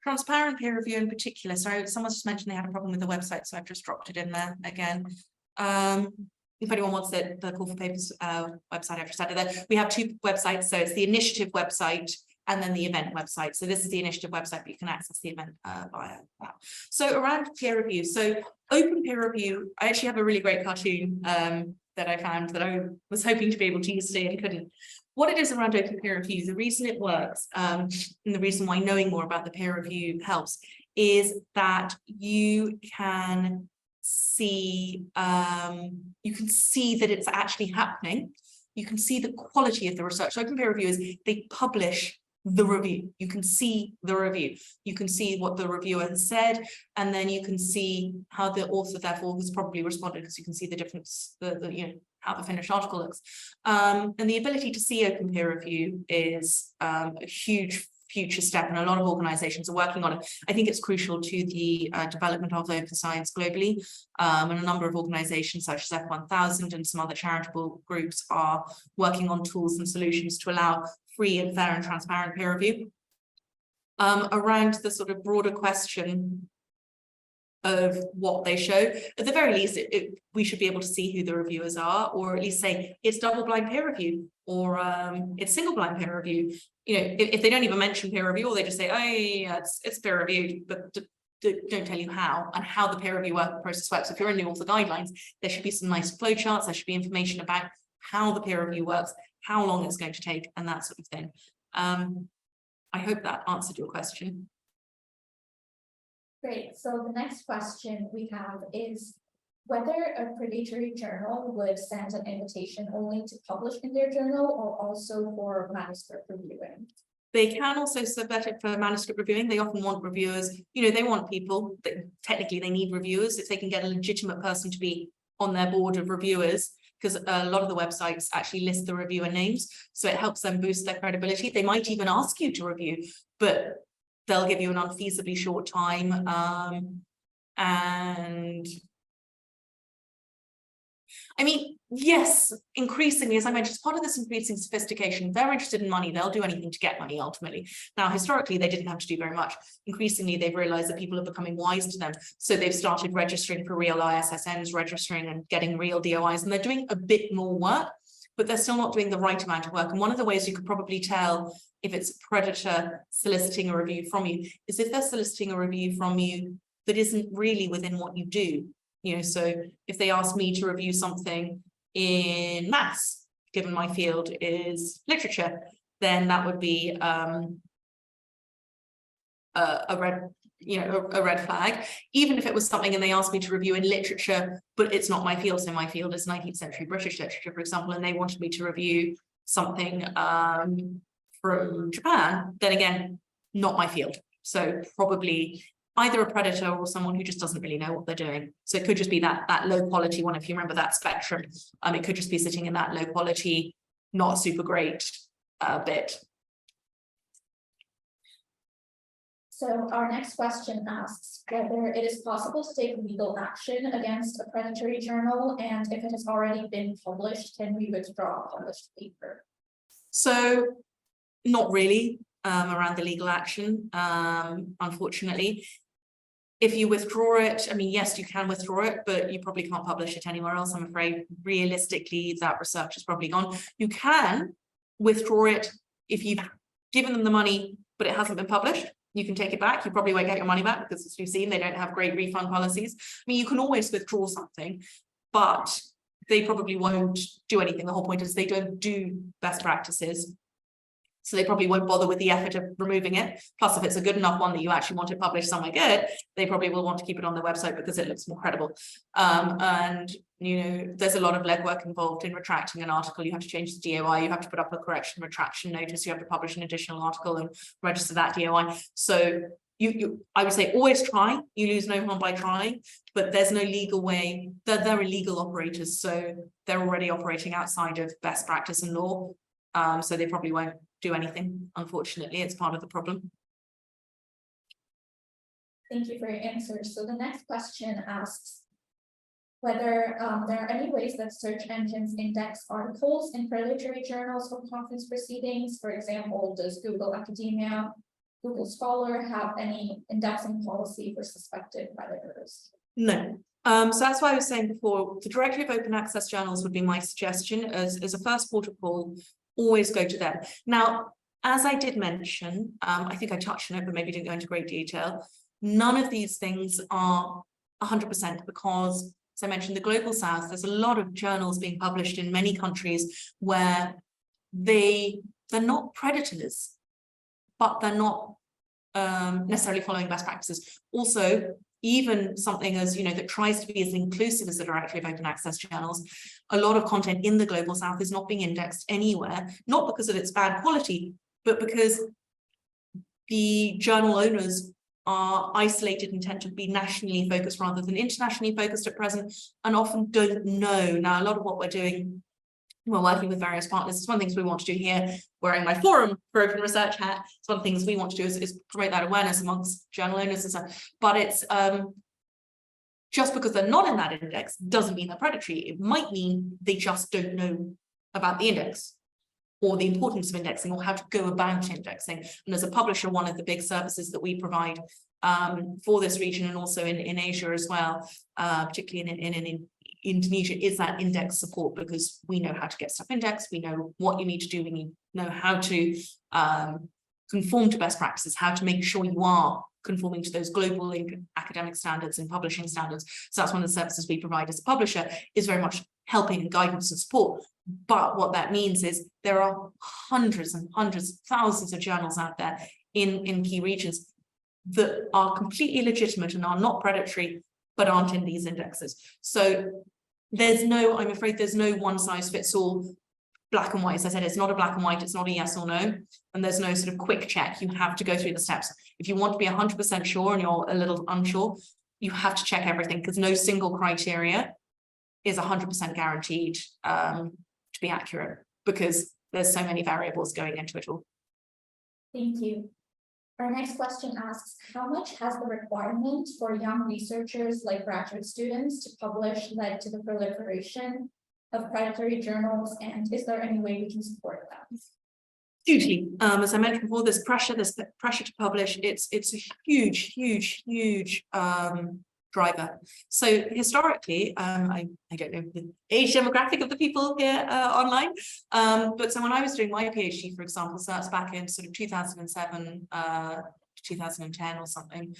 transparent peer review in particular. Sorry, someone just mentioned they had a problem with the website, so I've just dropped it in there again. If anyone wants it, the Call for Papers website, I've just added that. We have two websites, so it's the initiative website and then the event website. So this is the initiative website, but you can access the event via that. So around peer review, so open peer review, I actually have a really great cartoon that I found that I was hoping to be able to use today and couldn't. What it is around open peer review, the reason it works, and the reason why knowing more about the peer review helps, is that you can see that it's actually happening. You can see the quality of the research. So open peer review is they publish the review. You can see the review. You can see what the reviewer has said, and then you can see how the author therefore has probably responded, because you can see the difference, how the finished article looks. And the ability to see open peer review is a huge future step, and a lot of organizations are working on it. I think it's crucial to the development of open science globally, and a number of organizations such as F1000 and some other charitable groups are working on tools and solutions to allow free and fair and transparent peer review. Around the sort of broader question of what they show, at the very least, we should be able to see who the reviewers are, or at least say it's double-blind peer review, or it's single-blind peer review. You know, if they don't even mention peer review, or they just say, oh yeah, it's peer reviewed, but don't tell you how and how the peer review process works. If you're in the author guidelines, there should be some nice flow charts. There should be information about how the peer review works, how long it's going to take, and that sort of thing. I hope that answered your question. Great. So the next question we have is whether a predatory journal would send an invitation only to publish in their journal or also for manuscript reviewing. They can also submit it for manuscript reviewing. They often want reviewers, you know, they want people that technically they need reviewers. If they can get a legitimate person to be on their board of reviewers, because a lot of the websites actually list the reviewer names, so it helps them boost their credibility. They might even ask you to review, but they'll give you an unfeasibly short time. And I mean, yes, increasingly, as I mentioned, as part of this increasing sophistication, they're interested in money. They'll do anything to get money ultimately. Now, historically, they didn't have to do very much. Increasingly, they've realized that people are becoming wise to them. So they've started registering for real ISSNs, registering and getting real DOIs, and they're doing a bit more work, but they're still not doing the right amount of work. And one of the ways you could probably tell if it's a predator soliciting a review from you is if they're soliciting a review from you that isn't really within what you do. You know, so if they ask me to review something in maths, given my field is literature, then that would be a red flag. Even if it was something and they asked me to review in literature, but it's not my field, so my field is 19th century British literature, for example, and they wanted me to review something from Japan, then again, not my field. So probably either a predator or someone who just doesn't really know what they're doing. So it could just be that low quality one, if you remember that spectrum. It could just be sitting in that low quality, not super great bit. So our next question asks whether it is possible to take legal action against a predatory journal, and if it has already been published, can we withdraw a published paper? So not really around the legal action, unfortunately. If you withdraw it, I mean, yes, you can withdraw it, but you probably can't publish it anywhere else. I'm afraid realistically that research is probably gone. You can withdraw it if you've given them the money, but it hasn't been published. You can take it back. You probably won't get your money back because, as you've seen, they don't have great refund policies. I mean, you can always withdraw something, but they probably won't do anything. The whole point is they don't do best practices. So they probably won't bother with the effort of removing it. Plus, if it's a good enough one that you actually want to publish somewhere good, they probably will want to keep it on their website because it looks more credible. And, you know, there's a lot of legwork involved in retracting an article. You have to change the DOI, you have to put up a correction retraction notice, you have to publish an additional article and register that DOI. So I would say always try. You lose no harm by trying, but there's no legal way. They're illegal operators, so they're already operating outside of best practice and law. So they probably won't do anything. Unfortunately, it's part of the problem. Thank you for your answer. So the next question asks whether there are any ways that search engines index articles in predatory journals or conference proceedings. For example, does Google Academia, Google Scholar have any indexing policy for suspected predators? No. So that's why I was saying before, the Directory of Open Access Journals would be my suggestion as a first port of call. Always go to them. Now, as I did mention, I think I touched on it, but maybe didn't go into great detail. None of these things are 100% because, as I mentioned, the Global South, there's a lot of journals being published in many countries where they're not predators, but they're not necessarily following best practices. Also, even something as, you know, that tries to be as inclusive as the Directory of Open Access Journals, a lot of content in the Global South is not being indexed anywhere, not because of its bad quality, but because the journal owners are isolated and tend to be nationally focused rather than internationally focused at present, and often don't know. Now, a lot of what we're doing We're working with various partners. It's one of the things we want to do here, wearing my forum for open research hat. It's one of the things we want to do is promote that awareness amongst journal owners and stuff. But it's just because they're not in that index doesn't mean they're predatory. It might mean they just don't know about the index or the importance of indexing or how to go about indexing. And as a publisher, one of the big services that we provide for this region and also in Asia as well, particularly in Indonesia, is that index support, because we know how to get stuff indexed, we know what you need to do, we know how to conform to best practices, how to make sure you are conforming to those global academic standards and publishing standards. So that's one of the services we provide as a publisher, is very much helping and guidance and support. But what that means is there are hundreds and hundreds, thousands of journals out there in key regions that are completely legitimate and are not predatory, but aren't in these indexes. So there's no, I'm afraid there's no one size fits all, black and white. As I said, it's not a black and white, it's not a yes or no. And there's no sort of quick check. You have to go through the steps. If you want to be 100% sure and you're a little unsure, you have to check everything, because no single criteria is 100% guaranteed to be accurate, because there's so many variables going into it all. Thank you. Our next question asks, how much has the requirement for young researchers like graduate students to publish led to the proliferation of predatory journals, and is there any way we can support that? Hugely. As I mentioned before, there's pressure to publish. It's a huge driver. So historically, I don't know the age demographic of the people here online, but so when I was doing my PhD, for example, so that's back in sort of 2007 to 2010 or something,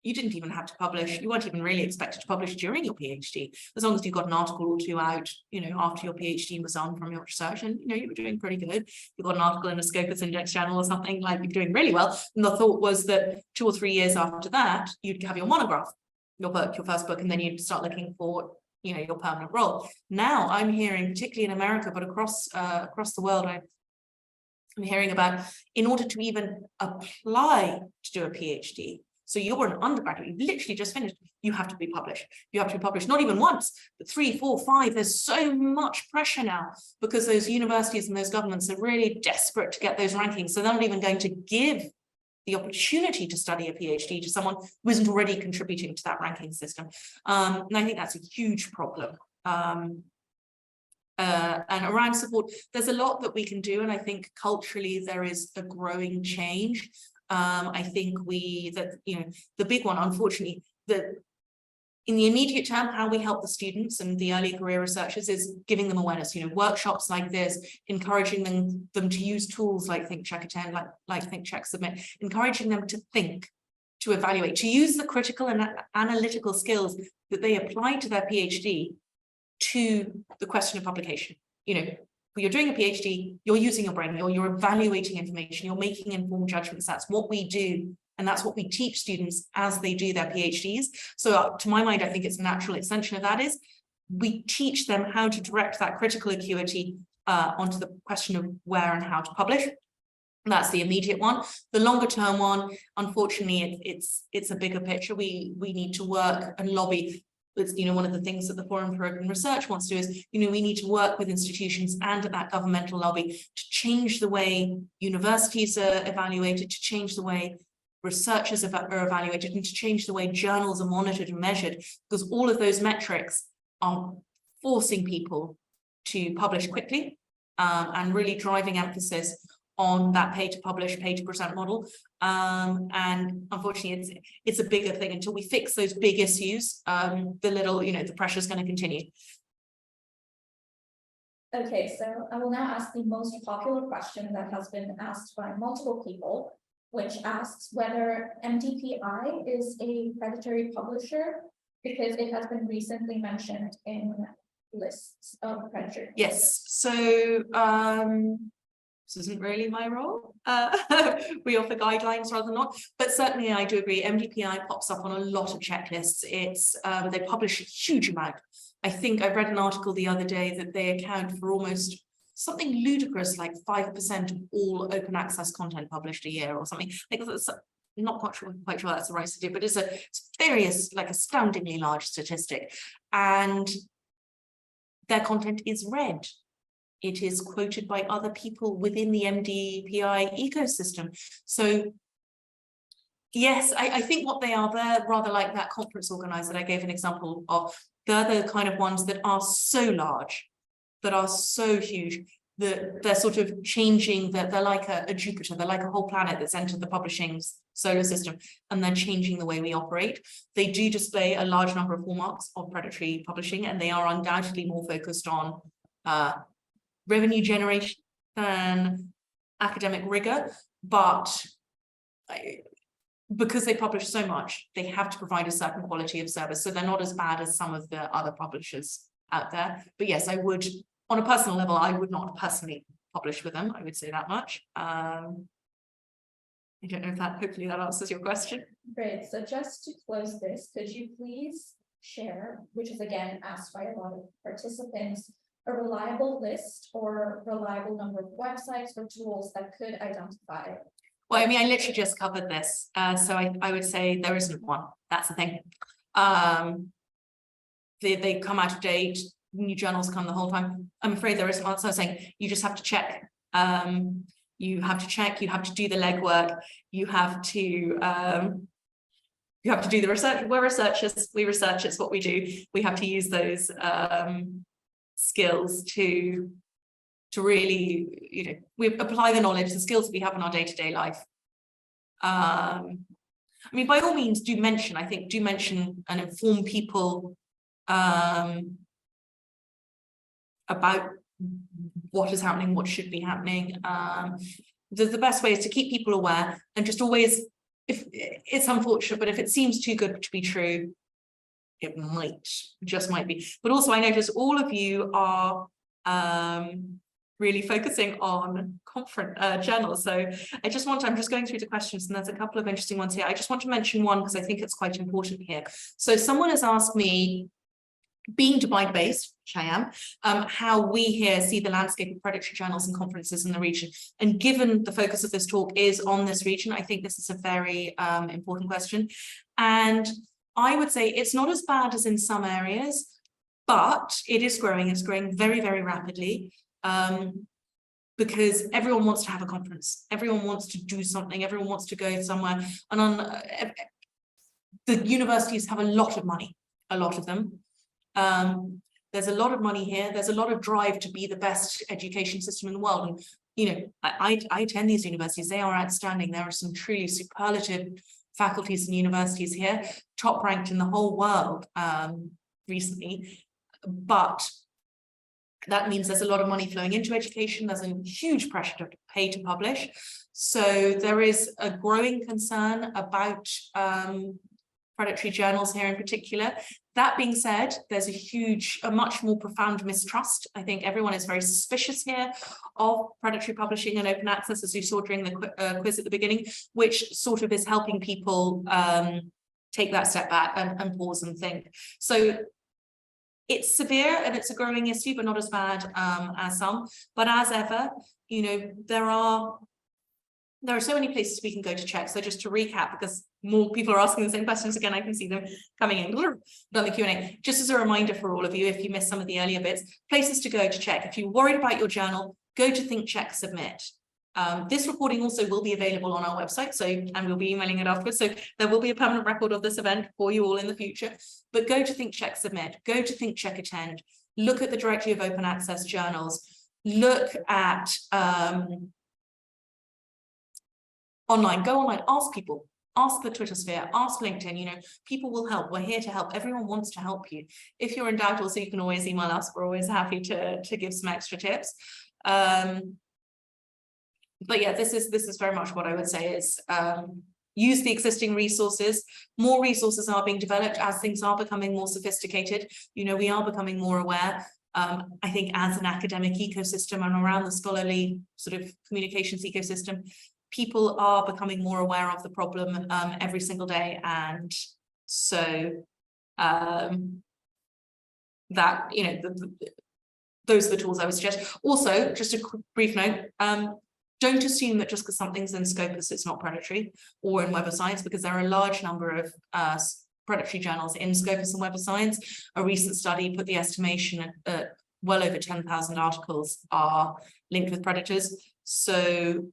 you didn't even have to publish. You weren't even really expected to publish during your PhD, as long as you got an article or two out, you know, after your PhD was on from your research, and you know you were doing pretty good. You got an article in a Scopus Index journal or something, like you're doing really well. And the thought was that 2 or 3 years after that, you'd have your monograph, your book, your first book, and then you'd start looking for, you know, your permanent role. Now I'm hearing, particularly in America, but across the world, I'm hearing about, in order to even apply to do a PhD. So you're an undergraduate, you've literally just finished, you have to be published. You have to be published, not even once, but 3, 4, 5. There's so much pressure now, because those universities and those governments are really desperate to get those rankings. So they're not even going to give the opportunity to study a PhD to someone who isn't already contributing to that ranking system. And I think that's a huge problem. And around support, there's a lot that we can do. And I think culturally there is a growing change. I think the big one, unfortunately, that in the immediate term, how we help the students and the early career researchers is giving them awareness, you know, workshops like this, encouraging them to use tools like ThinkCheck Attend, like ThinkCheck Submit, encouraging them to think, to evaluate, to use the critical and analytical skills that they apply to their PhD to the question of publication. You know, when you're doing a PhD, you're using your brain, you're evaluating information, you're making informed judgments. That's what we do. And that's what we teach students as they do their PhDs. So to my mind, I think it's a natural extension of that is we teach them how to direct that critical acuity onto the question of where and how to publish. And that's the immediate one. The longer term one, unfortunately, it's a bigger picture. We need to work and lobby. It's, you know, one of the things that the Forum for Open Research wants to do is, you know, we need to work with institutions and at that governmental lobby to change the way universities are evaluated, to change the way researchers are evaluated, and to change the way journals are monitored and measured, because all of those metrics are forcing people to publish quickly and really driving emphasis on that pay to publish, pay to present model. And unfortunately, it's a bigger thing. Until we fix those big issues, the pressure is going to continue. Okay, so I will now ask the most popular question that has been asked by multiple people, which asks whether MDPI is a predatory publisher, because it has been recently mentioned in lists of predatory. Yes, so this isn't really my role. We offer guidelines rather than not, but certainly I do agree. MDPI pops up on a lot of checklists. It's they publish a huge amount. I think I read an article the other day that they account for almost something ludicrous like 5% of all open access content published a year or something. Like that's not quite sure that's the right statistic, but it's very like astoundingly large statistic. And their content is read. It is quoted by other people within the MDPI ecosystem. So yes, I think what they are, they're rather like that conference organizer that I gave an example of. They're the kind of ones that are so large, that are so huge, that they're sort of changing, that they're like a Jupiter, they're like a whole planet that's entered the publishing solar system, and they're changing the way we operate. They do display a large number of hallmarks of predatory publishing, and they are undoubtedly more focused on revenue generation than academic rigor, but because they publish so much, they have to provide a certain quality of service. So they're not as bad as some of the other publishers out there. But yes, I would, on a personal level, I would not personally publish with them. I would say that much. I don't know if that, hopefully that answers your question. Great. So just to close this, could you please share, which is again asked by a lot of participants, a reliable list or reliable number of websites or tools that could identify? Well, I mean, I literally just covered this. So I would say there isn't one. That's the thing. They come out of date, new journals come the whole time. I'm afraid there isn't one. So I was saying you just have to check. You have to check, you have to do the legwork, you have to do the research. We're researchers, we research, it's what we do. We have to use those skills to really, you know, we apply the knowledge, the skills that we have in our day-to-day life. I mean, by all means, do mention and inform people about what is happening, what should be happening. The best way is to keep people aware and just always, if it's unfortunate, but if it seems too good to be true, it just might be. But also I notice all of you are really focusing on conference journals. So I'm just going through the questions, and there's a couple of interesting ones here. I just want to mention one because I think it's quite important here. So someone has asked me, being Dubai-based, which I am, how we here see the landscape of predatory journals and conferences in the region. And given the focus of this talk is on this region, I think this is a very important question. And I would say it's not as bad as in some areas, but it is growing. It's growing very, very rapidly because everyone wants to have a conference. Everyone wants to do something. Everyone wants to go somewhere. And the universities have a lot of money, a lot of them. There's a lot of money here. There's a lot of drive to be the best education system in the world. And, you know, I attend these universities. They are outstanding. There are some truly superlative faculties and universities here, top ranked in the whole world recently. But that means there's a lot of money flowing into education. There's a huge pressure to pay to publish. So there is a growing concern about predatory journals here in particular. That being said, there's a much more profound mistrust. I think everyone is very suspicious here of predatory publishing and open access, as you saw during the quiz at the beginning, which sort of is helping people take that step back and pause and think. So it's severe and it's a growing issue, but not as bad as some. But as ever, you know, there are so many places we can go to check. So just to recap, because more people are asking the same questions again, I can see them coming in on the Q&A. Just as a reminder for all of you, if you missed some of the earlier bits, places to go to check. If you're worried about your journal, go to ThinkChecks Submit. This recording also will be available on our website, and we'll be emailing it afterwards. So there will be a permanent record of this event for you all in the future. But go to ThinkChecks Submit, go to ThinkCheck Attend, look at the Directory of Open Access Journals, look at online, go online, ask people, ask the Twitter sphere, ask LinkedIn, you know, people will help. We're here to help. Everyone wants to help you. If you're in doubt, also, you can always email us. We're always happy to give some extra tips. But yeah, this is very much what I would say is use the existing resources. More resources are being developed as things are becoming more sophisticated. You know, we are becoming more aware. I think as an academic ecosystem and around the scholarly sort of communications ecosystem, people are becoming more aware of the problem every single day. And so that, you know, those are the tools I would suggest. Also, just a brief note, don't assume that just because something's in Scopus, it's not predatory, or in Web of Science, because there are a large number of predatory journals in Scopus and Web of Science. A recent study put the estimation at well over 10,000 articles are linked with predators. So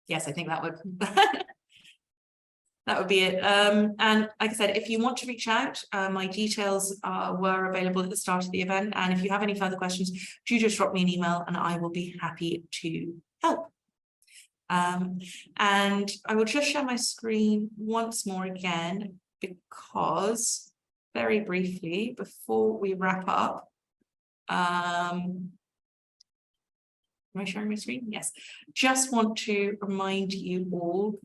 yes, I think that would that would be it. And like I said, if you want to reach out, my details were available at the start of the event. And if you have any further questions, do just drop me an email and I will be happy to help. And I will just share my screen once more again, because very briefly, before we wrap up, am I sharing my screen? Yes. Just want to remind you all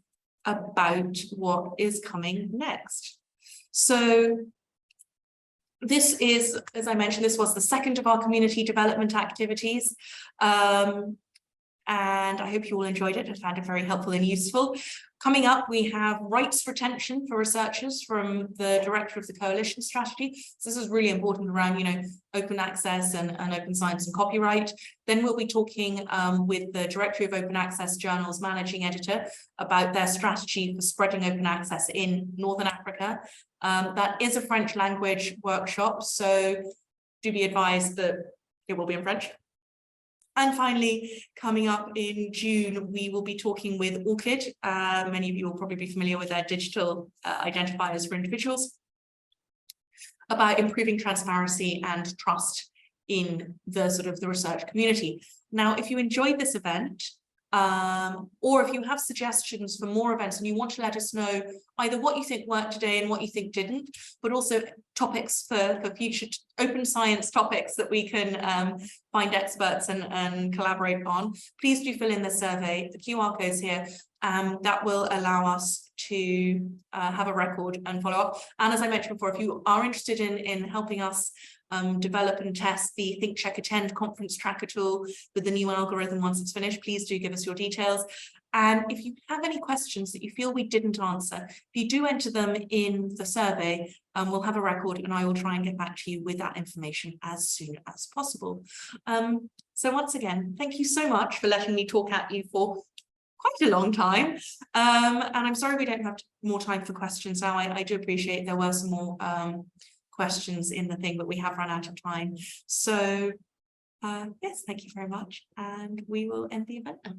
about what is coming next. So this is, as I mentioned, this was the second of our community development activities. And I hope you all enjoyed it and found it very helpful and useful. Coming up, we have rights retention for researchers from the director of the coalition strategy. So this is really important around, open access and open science and copyright. Then we'll be talking with the Directory of Open Access Journals managing editor about their strategy for spreading open access in Northern Africa. That is a French language workshop, so do be advised that it will be in French. And finally, coming up in June, we will be talking with ORCID. Many of you will probably be familiar with their digital identifiers for individuals, about improving transparency and trust in the the research community. Now, if you enjoyed this event, or if you have suggestions for more events and you want to let us know either what you think worked today and what you think didn't, but also topics for future open science topics that we can find experts and collaborate on, please do fill in the survey. The QR code's here. That will allow us to have a record and follow up. And as I mentioned before, if you are interested in helping us develop and test the ThinkCheck Attend conference tracker tool with the new algorithm once it's finished, please do give us your details. And if you have any questions that you feel we didn't answer, if you do enter them in the survey, we'll have a record and I will try and get back to you with that information as soon as possible. So once again, thank you so much for letting me talk at you for quite a long time. And I'm sorry we don't have more time for questions now. I do appreciate there were some more questions in the thing, but we have run out of time. So yes, thank you very much. And we will end the event now.